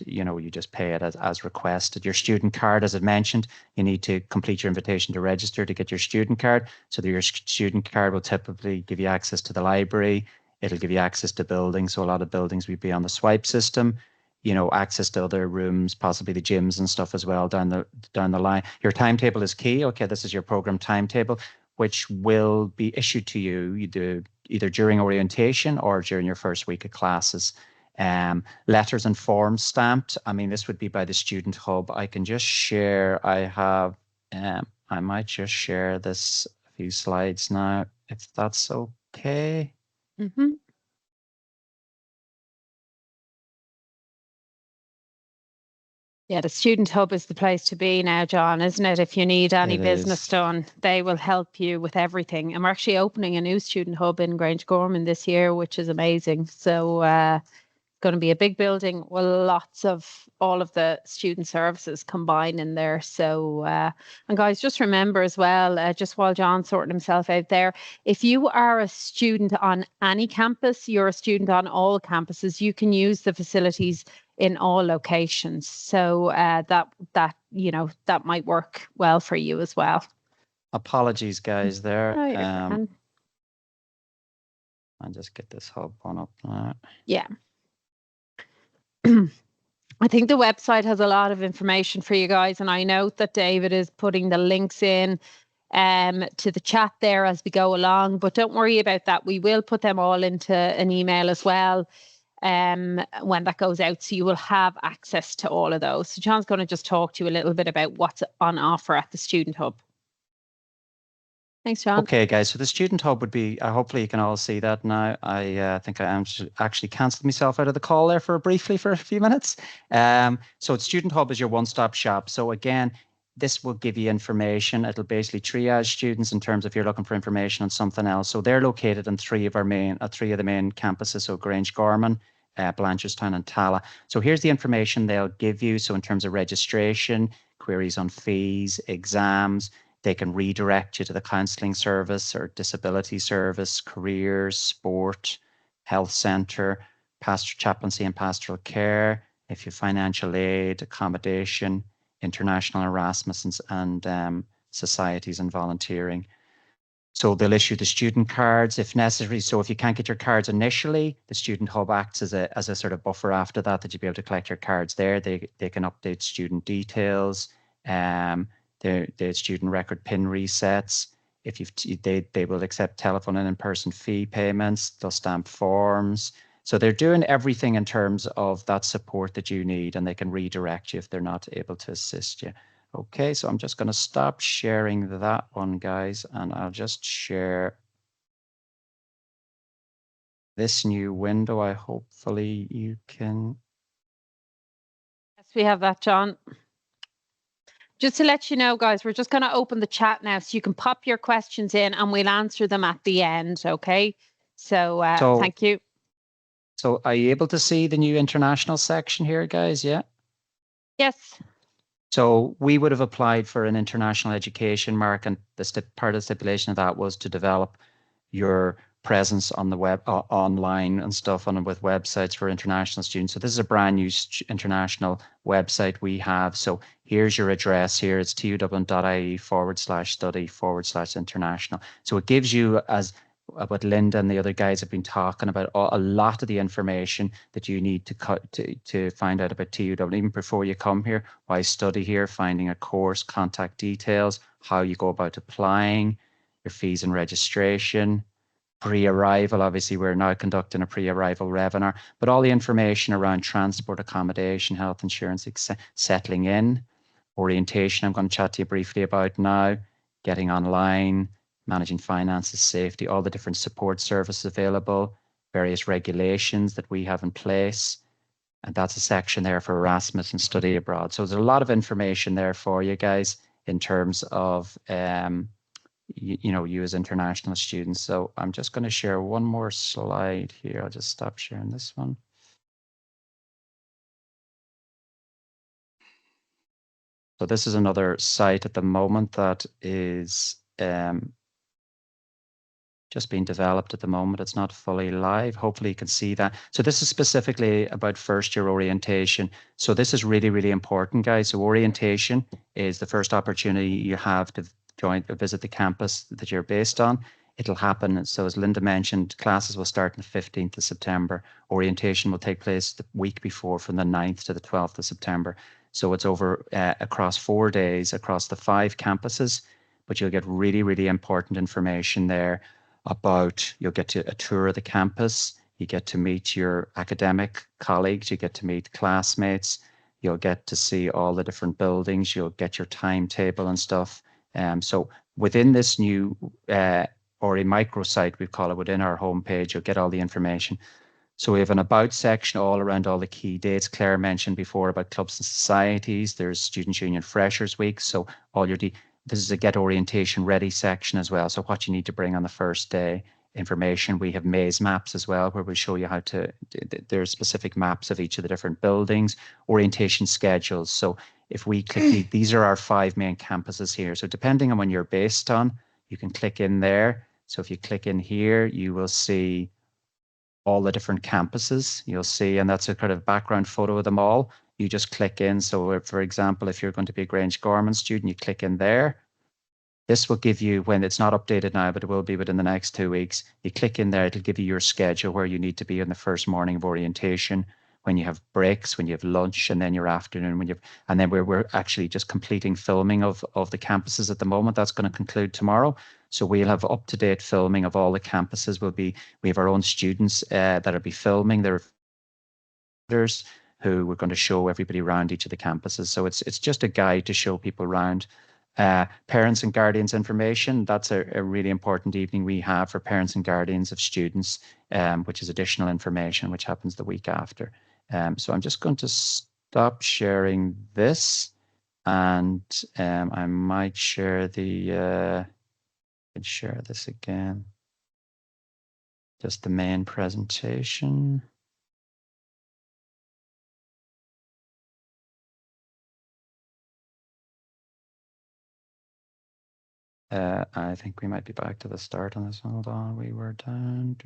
you just pay it as requested. Your student card, as I mentioned, you need to complete your invitation to register to get your student card. So that your student card will typically give you access to the library. It'll give you access to buildings. So a lot of buildings will be on the swipe system. Access to other rooms, possibly the gyms and stuff as well down the line. Your timetable is key. Okay, this is your program timetable, which will be issued to you either during orientation or during your first week of classes. Letters and forms stamped. I mean, this would be by the Student Hub. I can just share. I might just share this few slides now, if that's okay. Mm-hmm. Yeah, the Student Hub is the place to be now, John, isn't it? If you need any business done, they will help you with everything. And we're actually opening a new Student Hub in Grangegorman this year, which is amazing. So going to be a big building with lots of all of the student services combined in there. So and guys, just remember as well, just while John's sorting himself out there, if you are a student on any campus, you're a student on all campuses, you can use the facilities in all locations. So that might work well for you as well. Apologies, guys, there. Oh, I'll just get this hub one up now. Yeah. I think the website has a lot of information for you guys, and I know that David is putting the links in to the chat there as we go along, but don't worry about that. We will put them all into an email as well when that goes out, so you will have access to all of those. So John's going to just talk to you a little bit about what's on offer at the Student Hub. Thanks, John. Okay, guys. So the Student Hub would be, hopefully you can all see that now. I think I actually cancelled myself out of the call there briefly for a few minutes. So Student Hub is your one-stop shop. So again, this will give you information. It'll basically triage students in terms of if you're looking for information on something else. So they're located in three of the main campuses. So Grangegorman, Blanchardstown and Tala. So here's the information they'll give you. So in terms of registration, queries on fees, exams, they can redirect you to the counselling service or disability service, careers, sport, health centre, chaplaincy and pastoral care, if you financial aid, accommodation, international Erasmus and societies and volunteering. So they'll issue the student cards if necessary. So if you can't get your cards initially, the Student Hub acts as a sort of buffer after that you'll be able to collect your cards there. They can update student details. The student record PIN resets. If they will accept telephone and in-person fee payments. They'll stamp forms. So they're doing everything in terms of that support that you need, and they can redirect you if they're not able to assist you. Okay, so I'm just going to stop sharing that one, guys, and I'll just share this new window. Hopefully you can. Yes, we have that, John. Just to let you know, guys, we're just going to open the chat now so you can pop your questions in and we'll answer them at the end, okay? So thank you. So are you able to see the new international section here, guys? Yeah? Yes. So we would have applied for an international education mark, and part of the stipulation of that was to develop your presence on the web, online and stuff, and with websites for international students. So this is a brand new international website we have. So here's your address here. It's tudublin.ie/study/international. So it gives you, as what Linda and the other guys have been talking about, a lot of the information that you need to find out about TU Dublin, even before you come here. Why study here, finding a course, contact details, how you go about applying, your fees and registration, pre-arrival. Obviously, we're now conducting a pre-arrival webinar, but all the information around transport, accommodation, health insurance, settling in, orientation, I'm going to chat to you briefly about now, getting online, managing finances, safety, all the different support services available, various regulations that we have in place. And that's a section there for Erasmus and study abroad. So there's a lot of information there for you guys in terms of, you as international students. So I'm just going to share one more slide here. I'll just stop sharing this one. So this is another site at the moment that is just being developed at the moment. It's not fully live. Hopefully you can see that. So this is specifically about first year orientation. So this is really, really important, guys. So orientation is the first opportunity you have to visit the campus that you're based on. It'll happen. So as Linda mentioned, classes will start on the 15th of September. Orientation will take place the week before, from the 9th to the 12th of September. So it's over across 4 days, across the 5 campuses, but you'll get really, really important information there about, you'll get a tour of the campus, you get to meet your academic colleagues, you get to meet classmates, you'll get to see all the different buildings, you'll get your timetable and stuff. So within this new or a microsite, we call it, within our homepage, you'll get all the information. So we have an about section all around all the key dates. Claire mentioned before about clubs and societies. There's Students' Union Freshers Week. So all your this is a get orientation ready section as well. So what you need to bring on the first day, information. We have maze maps as well, where we show you how to, there's specific maps of each of the different buildings, orientation schedules. So if we click, these are our 5 main campuses here. So depending on when you're based on, you can click in there. So if you click in here, you will see all the different campuses. You'll see, and that's a kind of background photo of them all. You just click in. So for example, if you're going to be a Grange-Gorman student, you click in there. This will give you, when it's not updated now, but it will be within the next 2 weeks, you click in there, it'll give you your schedule where you need to be on the first morning of orientation, when you have breaks, when you have lunch, and then your afternoon, and then we're actually just completing filming of the campuses at the moment. That's going to conclude tomorrow. So we'll have up-to-date filming of all the campuses. We have our own students that'll be filming. They're who we're going to show everybody around each of the campuses. So it's just a guide to show people around. Parents and guardians information, that's a really important evening we have for parents and guardians of students, which is additional information, which happens the week after. So I'm just going to stop sharing this, and I might share share this again, just the main presentation. I think we might be back to the start on this. Hold on, we were down.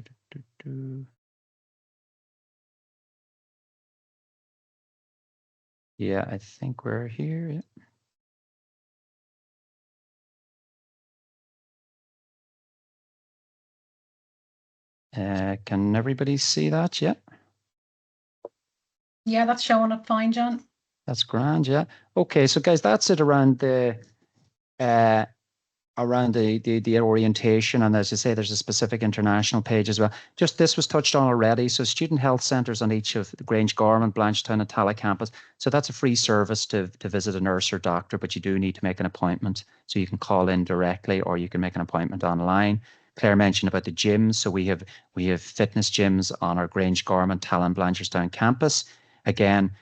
Yeah, I think we're here. Can everybody see that? Yeah. Yeah, that's showing up fine, John. That's grand. Yeah. Okay, so guys, that's it around the orientation, and as you say, there's a specific international page as well. Just this was touched on already. So student health centres on each of the Grange-Gorman, Blanchetown and Tallaght campus. So that's a free service to visit a nurse or doctor, but you do need to make an appointment. So you can call in directly, or you can make an appointment online. Claire mentioned about the gyms. So we have fitness gyms on our Grange-Gorman, Tallaght, Blanchetown campus. Again,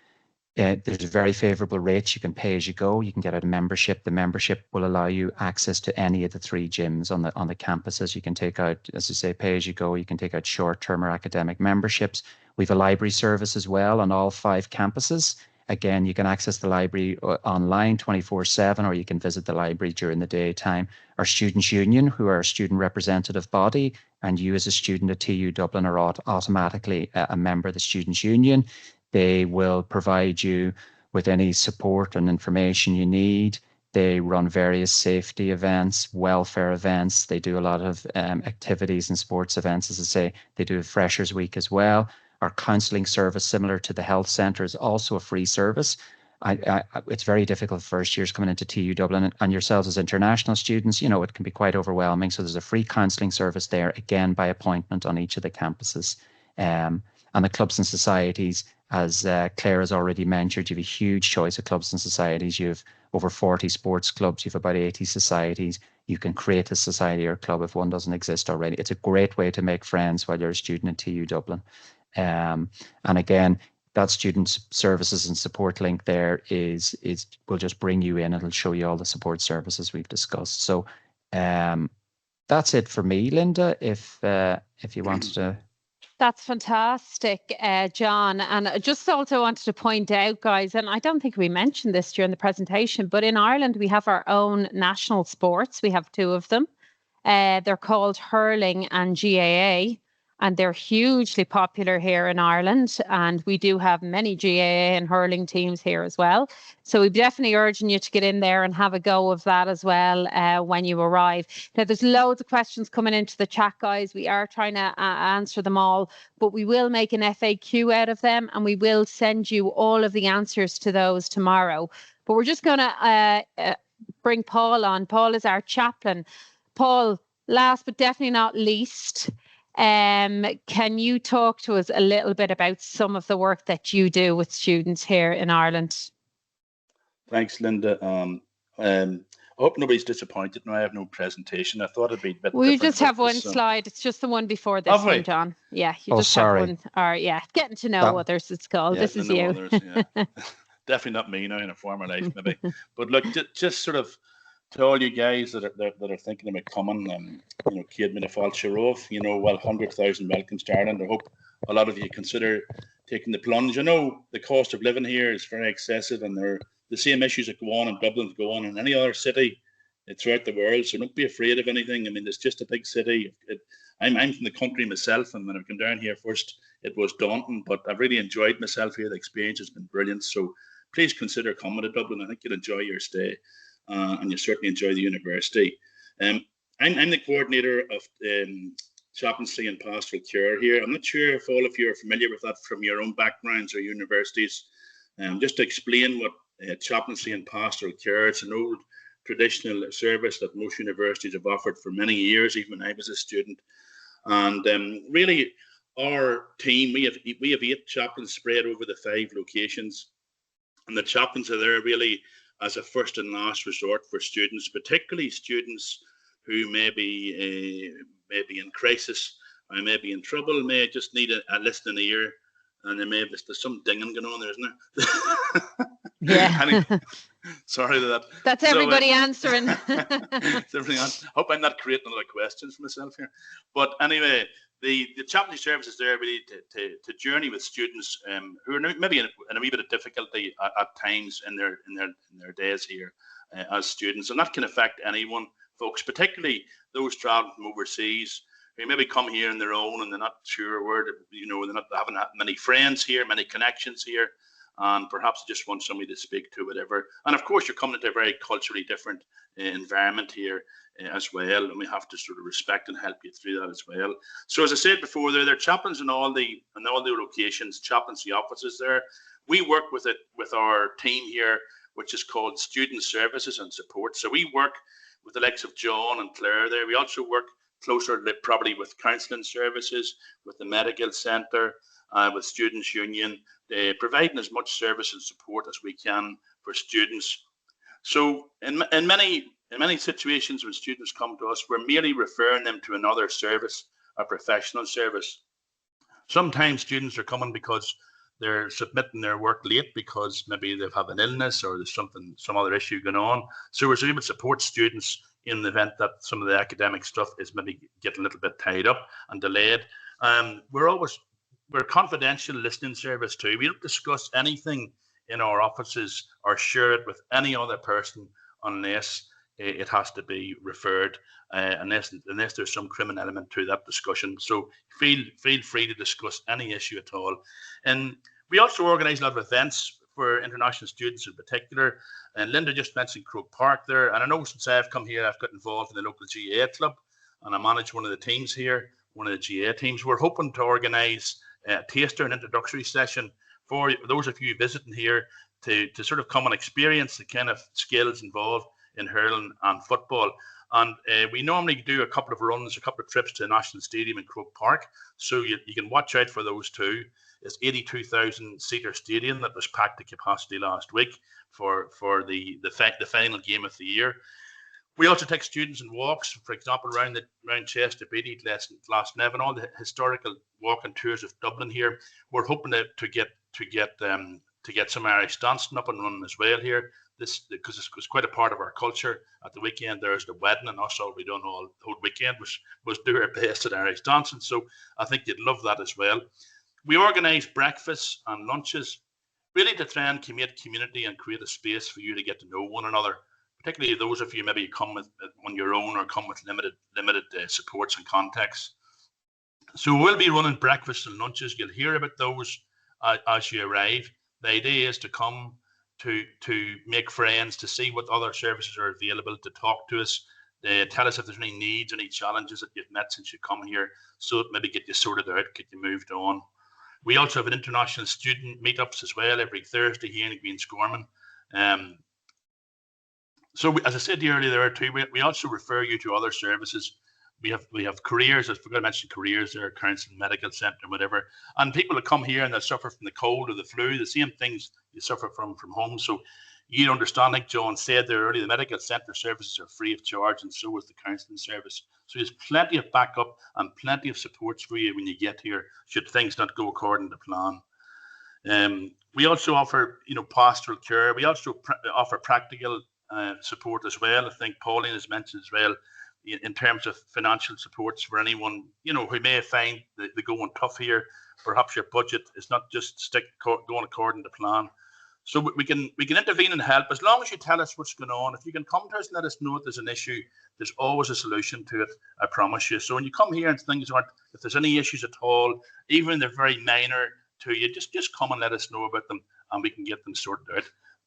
there's very favorable rates. You can pay as you go. You can get a membership. The membership will allow you access to any of the 3 gyms on the campuses. You can take out, as I say, pay as you go. You can take out short-term or academic memberships. We have a library service as well on all 5 campuses. Again, you can access the library online 24/7, or you can visit the library during the daytime. Our Students' Union, who are a student representative body, and you as a student at TU Dublin are automatically a member of the Students' Union. They will provide you with any support and information you need. They run various safety events, welfare events. They do a lot of activities and sports events. As I say, they do a Freshers Week as well. Our counselling service, similar to the health centre, is also a free service. It's very difficult first years coming into TU Dublin, and yourselves as international students, you know, it can be quite overwhelming. So there's a free counselling service there, again, by appointment on each of the campuses. And the clubs and societies, as Claire has already mentioned, you have a huge choice of clubs and societies. You have over 40 sports clubs. You have about 80 societies. You can create a society or club if one doesn't exist already. It's a great way to make friends while you're a student at TU Dublin. And again, that student services and support link there will just bring you in. It'll show you all the support services we've discussed. So that's it for me, Linda, if you wanted to. That's fantastic, John. And I just also wanted to point out, guys, and I don't think we mentioned this during the presentation, but in Ireland, we have our own national sports. We have two of them. They're called hurling and GAA, and they're hugely popular here in Ireland. And we do have many GAA and hurling teams here as well. So we're definitely urging you to get in there and have a go of that as well when you arrive. Now, there's loads of questions coming into the chat, guys. We are trying to answer them all, but we will make an FAQ out of them, and we will send you all of the answers to those tomorrow. But we're just going to bring Paul on. Paul is our chaplain. Paul, last but definitely not least, can you talk to us a little bit about some of the work that you do with students here in Ireland? Thanks, Linda. I hope nobody's disappointed. No, I have no presentation. I thought it'd be a bit We different. just have one slide. It's just the one before this one, John. Yeah, you just have one. Or yeah, getting to know others, it's called. Yeah, this is you. Others, yeah. Definitely not me now in a former life, maybe. But look, just sort of to all you guys that are thinking about coming, you know, Kate made a false sheriff, you know, well, 100,000 welcomes to Ireland. I hope a lot of you consider taking the plunge. I know the cost of living here is very excessive, and there are the same issues that go on in Dublin go on in any other city throughout the world. So don't be afraid of anything. I mean, it's just a big city. I'm from the country myself, and when I came down here first, it was daunting, but I've really enjoyed myself here. The experience has been brilliant. So please consider coming to Dublin. I think you'll enjoy your stay. And you certainly enjoy the university. I'm the coordinator of chaplaincy and pastoral care here. I'm not sure if all of you are familiar with that from your own backgrounds or universities. Just to explain what chaplaincy and pastoral care, it's an old traditional service that most universities have offered for many years, even when I was a student. And really, our team, we have 8 chaplains spread over the 5 locations, and the chaplains are there really as a first and last resort for students, particularly students who may be in crisis, or may be in trouble, may just need a listening ear, and there's some dinging going on there, isn't there? Yeah. Sorry to that. That's everybody answering. Hope I'm not creating other questions for myself here. But anyway, the chaplaincy service is there really to journey with students who are maybe in a wee bit of difficulty at times in their days here as students, and that can affect anyone, folks, particularly those traveling from overseas who maybe come here on their own and they're not sure where to, they haven't had many friends here, many connections here, and perhaps just want somebody to speak to, whatever. And of course, you're coming into a very culturally different environment here as well, and we have to sort of respect and help you through that as well. So as I said before, there are chaplains in all the locations, chaplaincy offices there. We work with our team here, which is called Student Services and Support. So we work with the likes of John and Claire there. We also work closer probably with counselling services, with the medical centre, with Students' Union, providing as much service and support as we can for students. So in many situations when students come to us, we're merely referring them to another service, a professional service. Sometimes students are coming because they're submitting their work late because maybe they've had an illness or there's some other issue going on. So we're able to support students in the event that some of the academic stuff is maybe getting a little bit tied up and delayed. We're a confidential listening service too. We don't discuss anything in our offices or share it with any other person unless it has to be referred, unless there's some criminal element to that discussion. So feel free to discuss any issue at all. And we also organise a lot of events for international students in particular. And Linda just mentioned Croke Park there. And I know since I've come here, I've got involved in the local GA club, and I manage one of the teams here, one of the GA teams. We're hoping to organise a taster and introductory session for those of you visiting here to sort of come and experience the kind of skills involved in hurling and football. And we normally do a couple of runs, a couple of trips to the National Stadium in Croke Park. So you can watch out for those too. It's 82,000 seater stadium that was packed to capacity last week for the final game of the year. We also take students and walks, for example, around Chester, Beatty, Glasnevin, all the historical walking tours of Dublin here. We're hoping to get some Irish dancing up and running as well here. This because it was quite a part of our culture. At the weekend, there's the wedding, and us all we done all the whole weekend was do our best at Irish dancing. So I think you'd love that as well. We organise breakfasts and lunches, really to try and create community and create a space for you to get to know one another. Particularly those of you maybe come with on your own or come with limited supports and contacts. So we'll be running breakfasts and lunches. You'll hear about those as you arrive. The idea is to come to make friends, to see what other services are available, to talk to us, tell us if there's any needs, any challenges that you've met since you come here, so maybe get you sorted out, get you moved on. We also have an international student meetups as well every Thursday here in Greenscorman. So as I said earlier there too, we also refer you to other services. We have careers, I forgot to mention careers there, counselling, medical centre, whatever. And people that come here and they suffer from the cold or the flu, the same things you suffer from home. So you understand, like John said there earlier, the medical centre services are free of charge, and so is the counselling service. So there's plenty of backup and plenty of supports for you when you get here, should things not go according to plan. We also offer, pastoral care. We also offer practical support as well. I think Pauline has mentioned as well, in terms of financial supports for anyone, who may find the going tough here. Perhaps your budget is not just going according to plan. So we can intervene and help as long as you tell us what's going on. If you can come to us and let us know if there's an issue, there's always a solution to it, I promise you. So when you come here and things aren't, if there's any issues at all, even if they're very minor to you, just come and let us know about them and we can get them sorted out.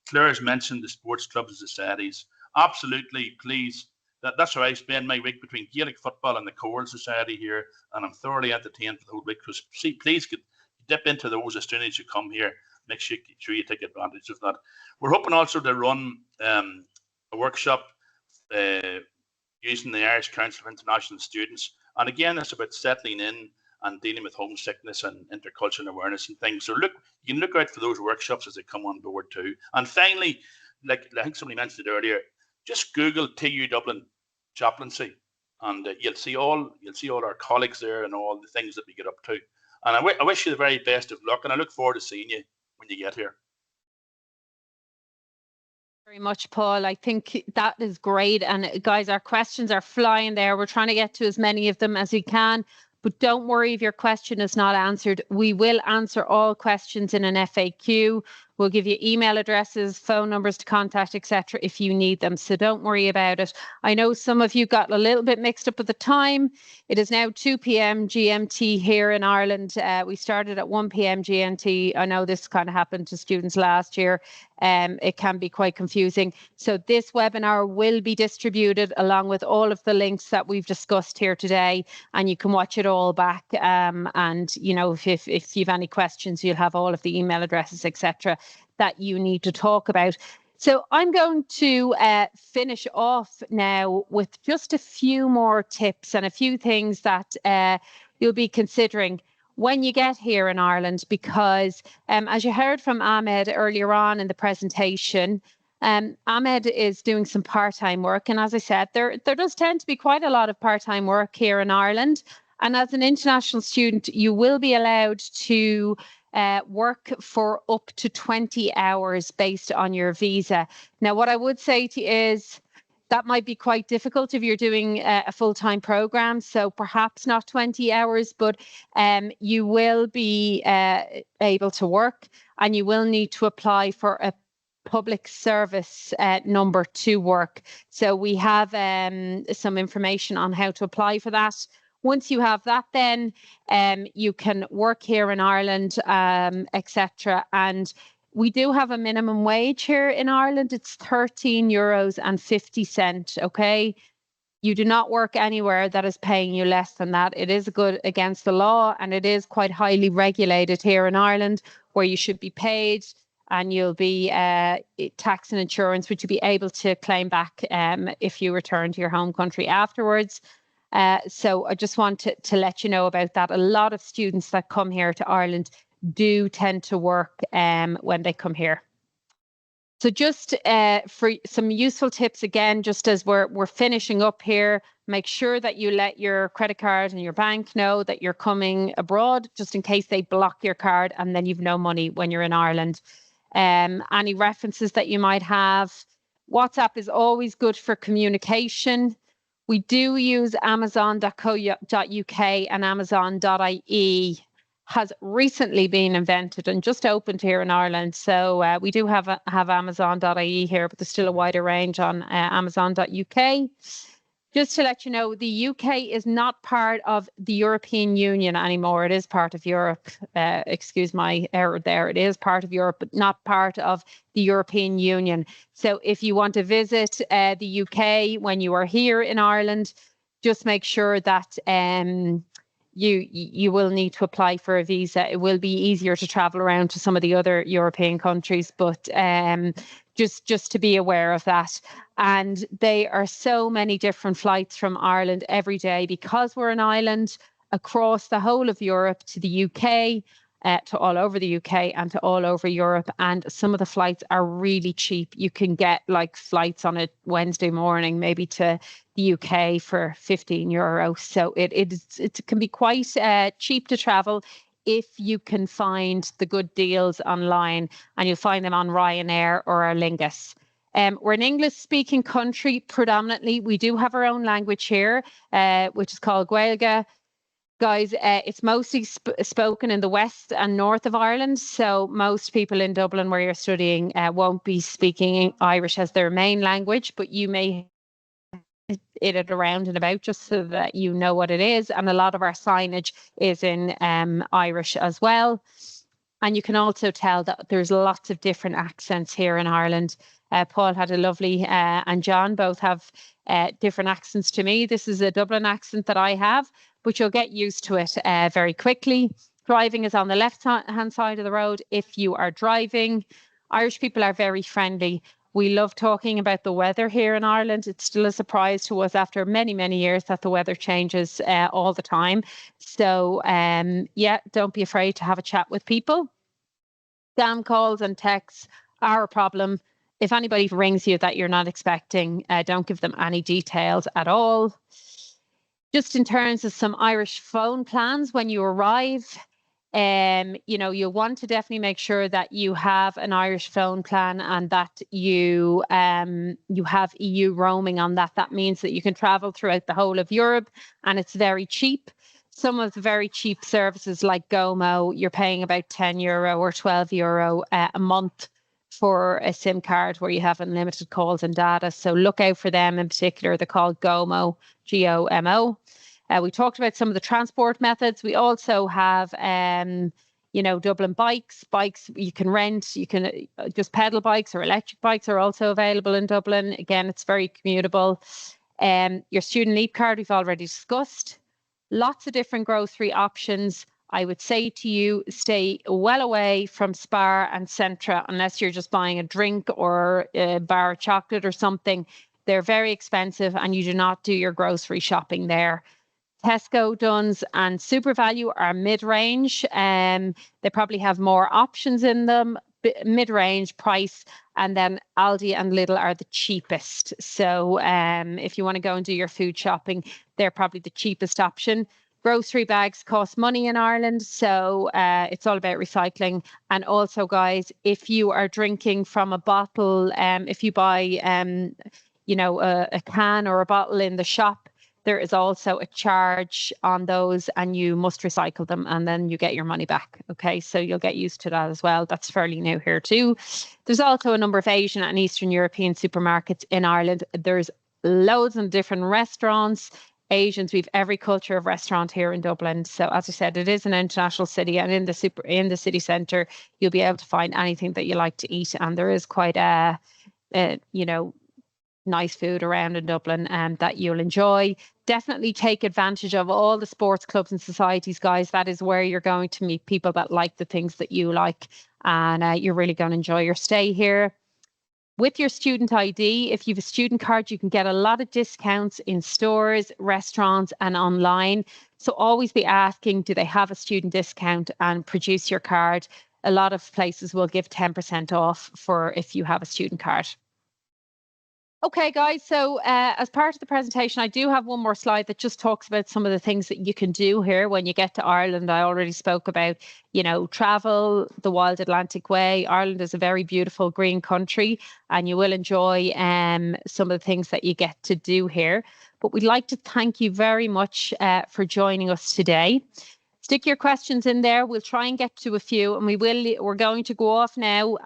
Claire has mentioned the sports clubs and societies. Absolutely, please. That's how I spend my week between Gaelic football and the Choral Society here, and I'm thoroughly entertained for the whole week. Because please dip into those as soon as you come here. Make sure you take advantage of that. We're hoping also to run a workshop using the Irish Council of International Students, and again, it's about settling in and dealing with homesickness and intercultural awareness and things. So you can look out for those workshops as they come on board too. And finally, like I think somebody mentioned it earlier, just Google TU Dublin Chaplaincy, and you'll see all our colleagues there and all the things that we get up to. And I wish you the very best of luck, and I look forward to seeing you when you get here. Very much, Paul. I think that is great. And guys, our questions are flying there. We're trying to get to as many of them as we can. But don't worry if your question is not answered. We will answer all questions in an FAQ. We'll give you email addresses, phone numbers to contact, etc. if you need them. So don't worry about it. I know some of you got a little bit mixed up with the time. It is now 2 p.m. GMT here in Ireland. We started at 1 p.m. GMT. I know this kind of happened to students last year. It can be quite confusing. So this webinar will be distributed along with all of the links that we've discussed here today, and you can watch it all back. And if you've any questions, you'll have all of the email addresses, etc. that you need to talk about. So I'm going to finish off now with just a few more tips and a few things that you'll be considering when you get here in Ireland, because as you heard from Ahmed earlier on in the presentation, Ahmed is doing some part-time work. And as I said, there does tend to be quite a lot of part-time work here in Ireland. And as an international student, you will be allowed to work for up to 20 hours based on your visa. Now, what I would say to you is that might be quite difficult if you're doing a full-time program. So perhaps not 20 hours, but you will be able to work, and you will need to apply for a public service number to work. So we have some information on how to apply for that. Once you have that, then you can work here in Ireland, etc. And we do have a minimum wage here in Ireland. It's €13.50. Okay. You do not work anywhere that is paying you less than that. It is good against the law, and it is quite highly regulated here in Ireland, where you should be paid, and you'll be tax and insurance, which you'll be able to claim back if you return to your home country afterwards. So I just want to let you know about that. A lot of students that come here to Ireland do tend to work when they come here. So just for some useful tips, again, just as we're finishing up here, make sure that you let your credit card and your bank know that you're coming abroad, just in case they block your card and then you've no money when you're in Ireland. Any references that you might have. WhatsApp is always good for communication. We do use amazon.co.uk and amazon.ie. Has recently been invented and just opened here in Ireland. So we do have amazon.ie here, but there's still a wider range on amazon.uk. Just to let you know, the UK is not part of the European Union anymore. It is part of Europe. Excuse my error there. It is part of Europe, but not part of the European Union. So if you want to visit the UK when you are here in Ireland, just make sure that you will need to apply for a visa. It will be easier to travel around to some of the other European countries, but just to be aware of that. And there are so many different flights from Ireland every day, because we're an island, across the whole of Europe to the UK, to all over the UK and to all over Europe. And some of the flights are really cheap. You can get like flights on a Wednesday morning, maybe to the UK for €15. So it can be quite cheap to travel if you can find the good deals online, and you'll find them on Ryanair or Aer Lingus. We're an English-speaking country predominantly. We do have our own language here, which is called Gaeilge. Guys, it's mostly spoken in the west and north of Ireland. So most people in Dublin, where you're studying, won't be speaking Irish as their main language, but you may it around and about just so that you know what it is. And a lot of our signage is in Irish as well. And you can also tell that there's lots of different accents here in Ireland. Paul had a lovely, and John both have different accents to me. This is a Dublin accent that I have, but you'll get used to it very quickly. Driving is on the left-hand side of the road. If you are driving, Irish people are very friendly. We love talking about the weather here in Ireland. It's still a surprise to us after many, many years that the weather changes all the time. So yeah, don't be afraid to have a chat with people. Scam calls and texts are a problem. If anybody rings you that you're not expecting, don't give them any details at all. Just in terms of some Irish phone plans when you arrive, you'll want to definitely make sure that you have an Irish phone plan, and that you have EU roaming on that. That means that you can travel throughout the whole of Europe, and it's very cheap. Some of the very cheap services like Gomo, you're paying about €10 or €12 a month for a SIM card where you have unlimited calls and data. So look out for them in particular. They're called Gomo, G-O-M-O. We talked about some of the transport methods. We also have, Dublin bikes. Bikes you can rent. You can just pedal bikes or electric bikes are also available in Dublin. Again, it's very commutable. Your student leave card we've already discussed. Lots of different grocery options. I would say to you, stay well away from Spar and Centra unless you're just buying a drink or a bar of chocolate or something. They're very expensive, and you do not do your grocery shopping there. Tesco, Dunnes and SuperValu are mid-range. They probably have more options in them, mid-range price, and then Aldi and Lidl are the cheapest. So if you want to go and do your food shopping, they're probably the cheapest option. Grocery bags cost money in Ireland, so it's all about recycling. And also, guys, if you are drinking from a bottle, if you buy you know, a can or a bottle in the shop, there is also a charge on those, and you must recycle them, and then you get your money back. Okay, so you'll get used to that as well. That's fairly new here too. There's also a number of Asian and Eastern European supermarkets in Ireland. There's loads of different restaurants. Asians, we've every culture of restaurant here in Dublin. So as I said, it is an international city, and in the city centre, you'll be able to find anything that you like to eat, and there is quite a you know, nice food around in Dublin that you'll enjoy. Definitely take advantage of all the sports clubs and societies, guys. That is where you're going to meet people that like the things that you like, and you're really going to enjoy your stay here. With your student ID, if you have a student card, you can get a lot of discounts in stores, restaurants, and online. So always be asking, do they have a student discount, and produce your card. A lot of places will give 10% off for if you have a student card. Okay, guys, so as part of the presentation, I do have one more slide that just talks about some of the things that you can do here when you get to Ireland. I already spoke about, you know, travel the Wild Atlantic Way. Ireland is a very beautiful green country, and you will enjoy some of the things that you get to do here. But we'd like to thank you very much for joining us today. Stick your questions in there. We'll try and get to a few, and we're going to go off now,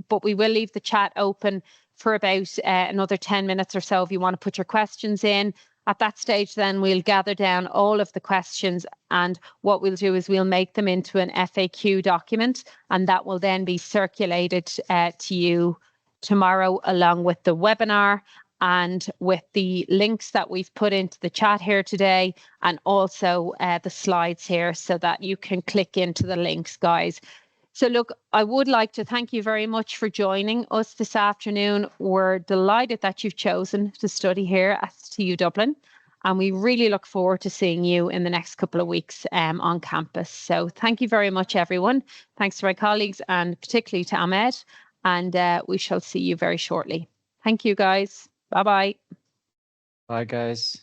but we will leave the chat open for about another 10 minutes or so if you want to put your questions in. At that stage, then we'll gather down all of the questions, and what we'll do is we'll make them into an FAQ document, and that will then be circulated to you tomorrow, along with the webinar and with the links that we've put into the chat here today, and also the slides here, so that you can click into the links, guys. So look, I would like to thank you very much for joining us this afternoon. We're delighted that you've chosen to study here at TU Dublin, and we really look forward to seeing you in the next couple of weeks on campus. So thank you very much, everyone. Thanks to my colleagues, and particularly to Ahmed, and we shall see you very shortly. Thank you, guys. Bye-bye. Bye, guys.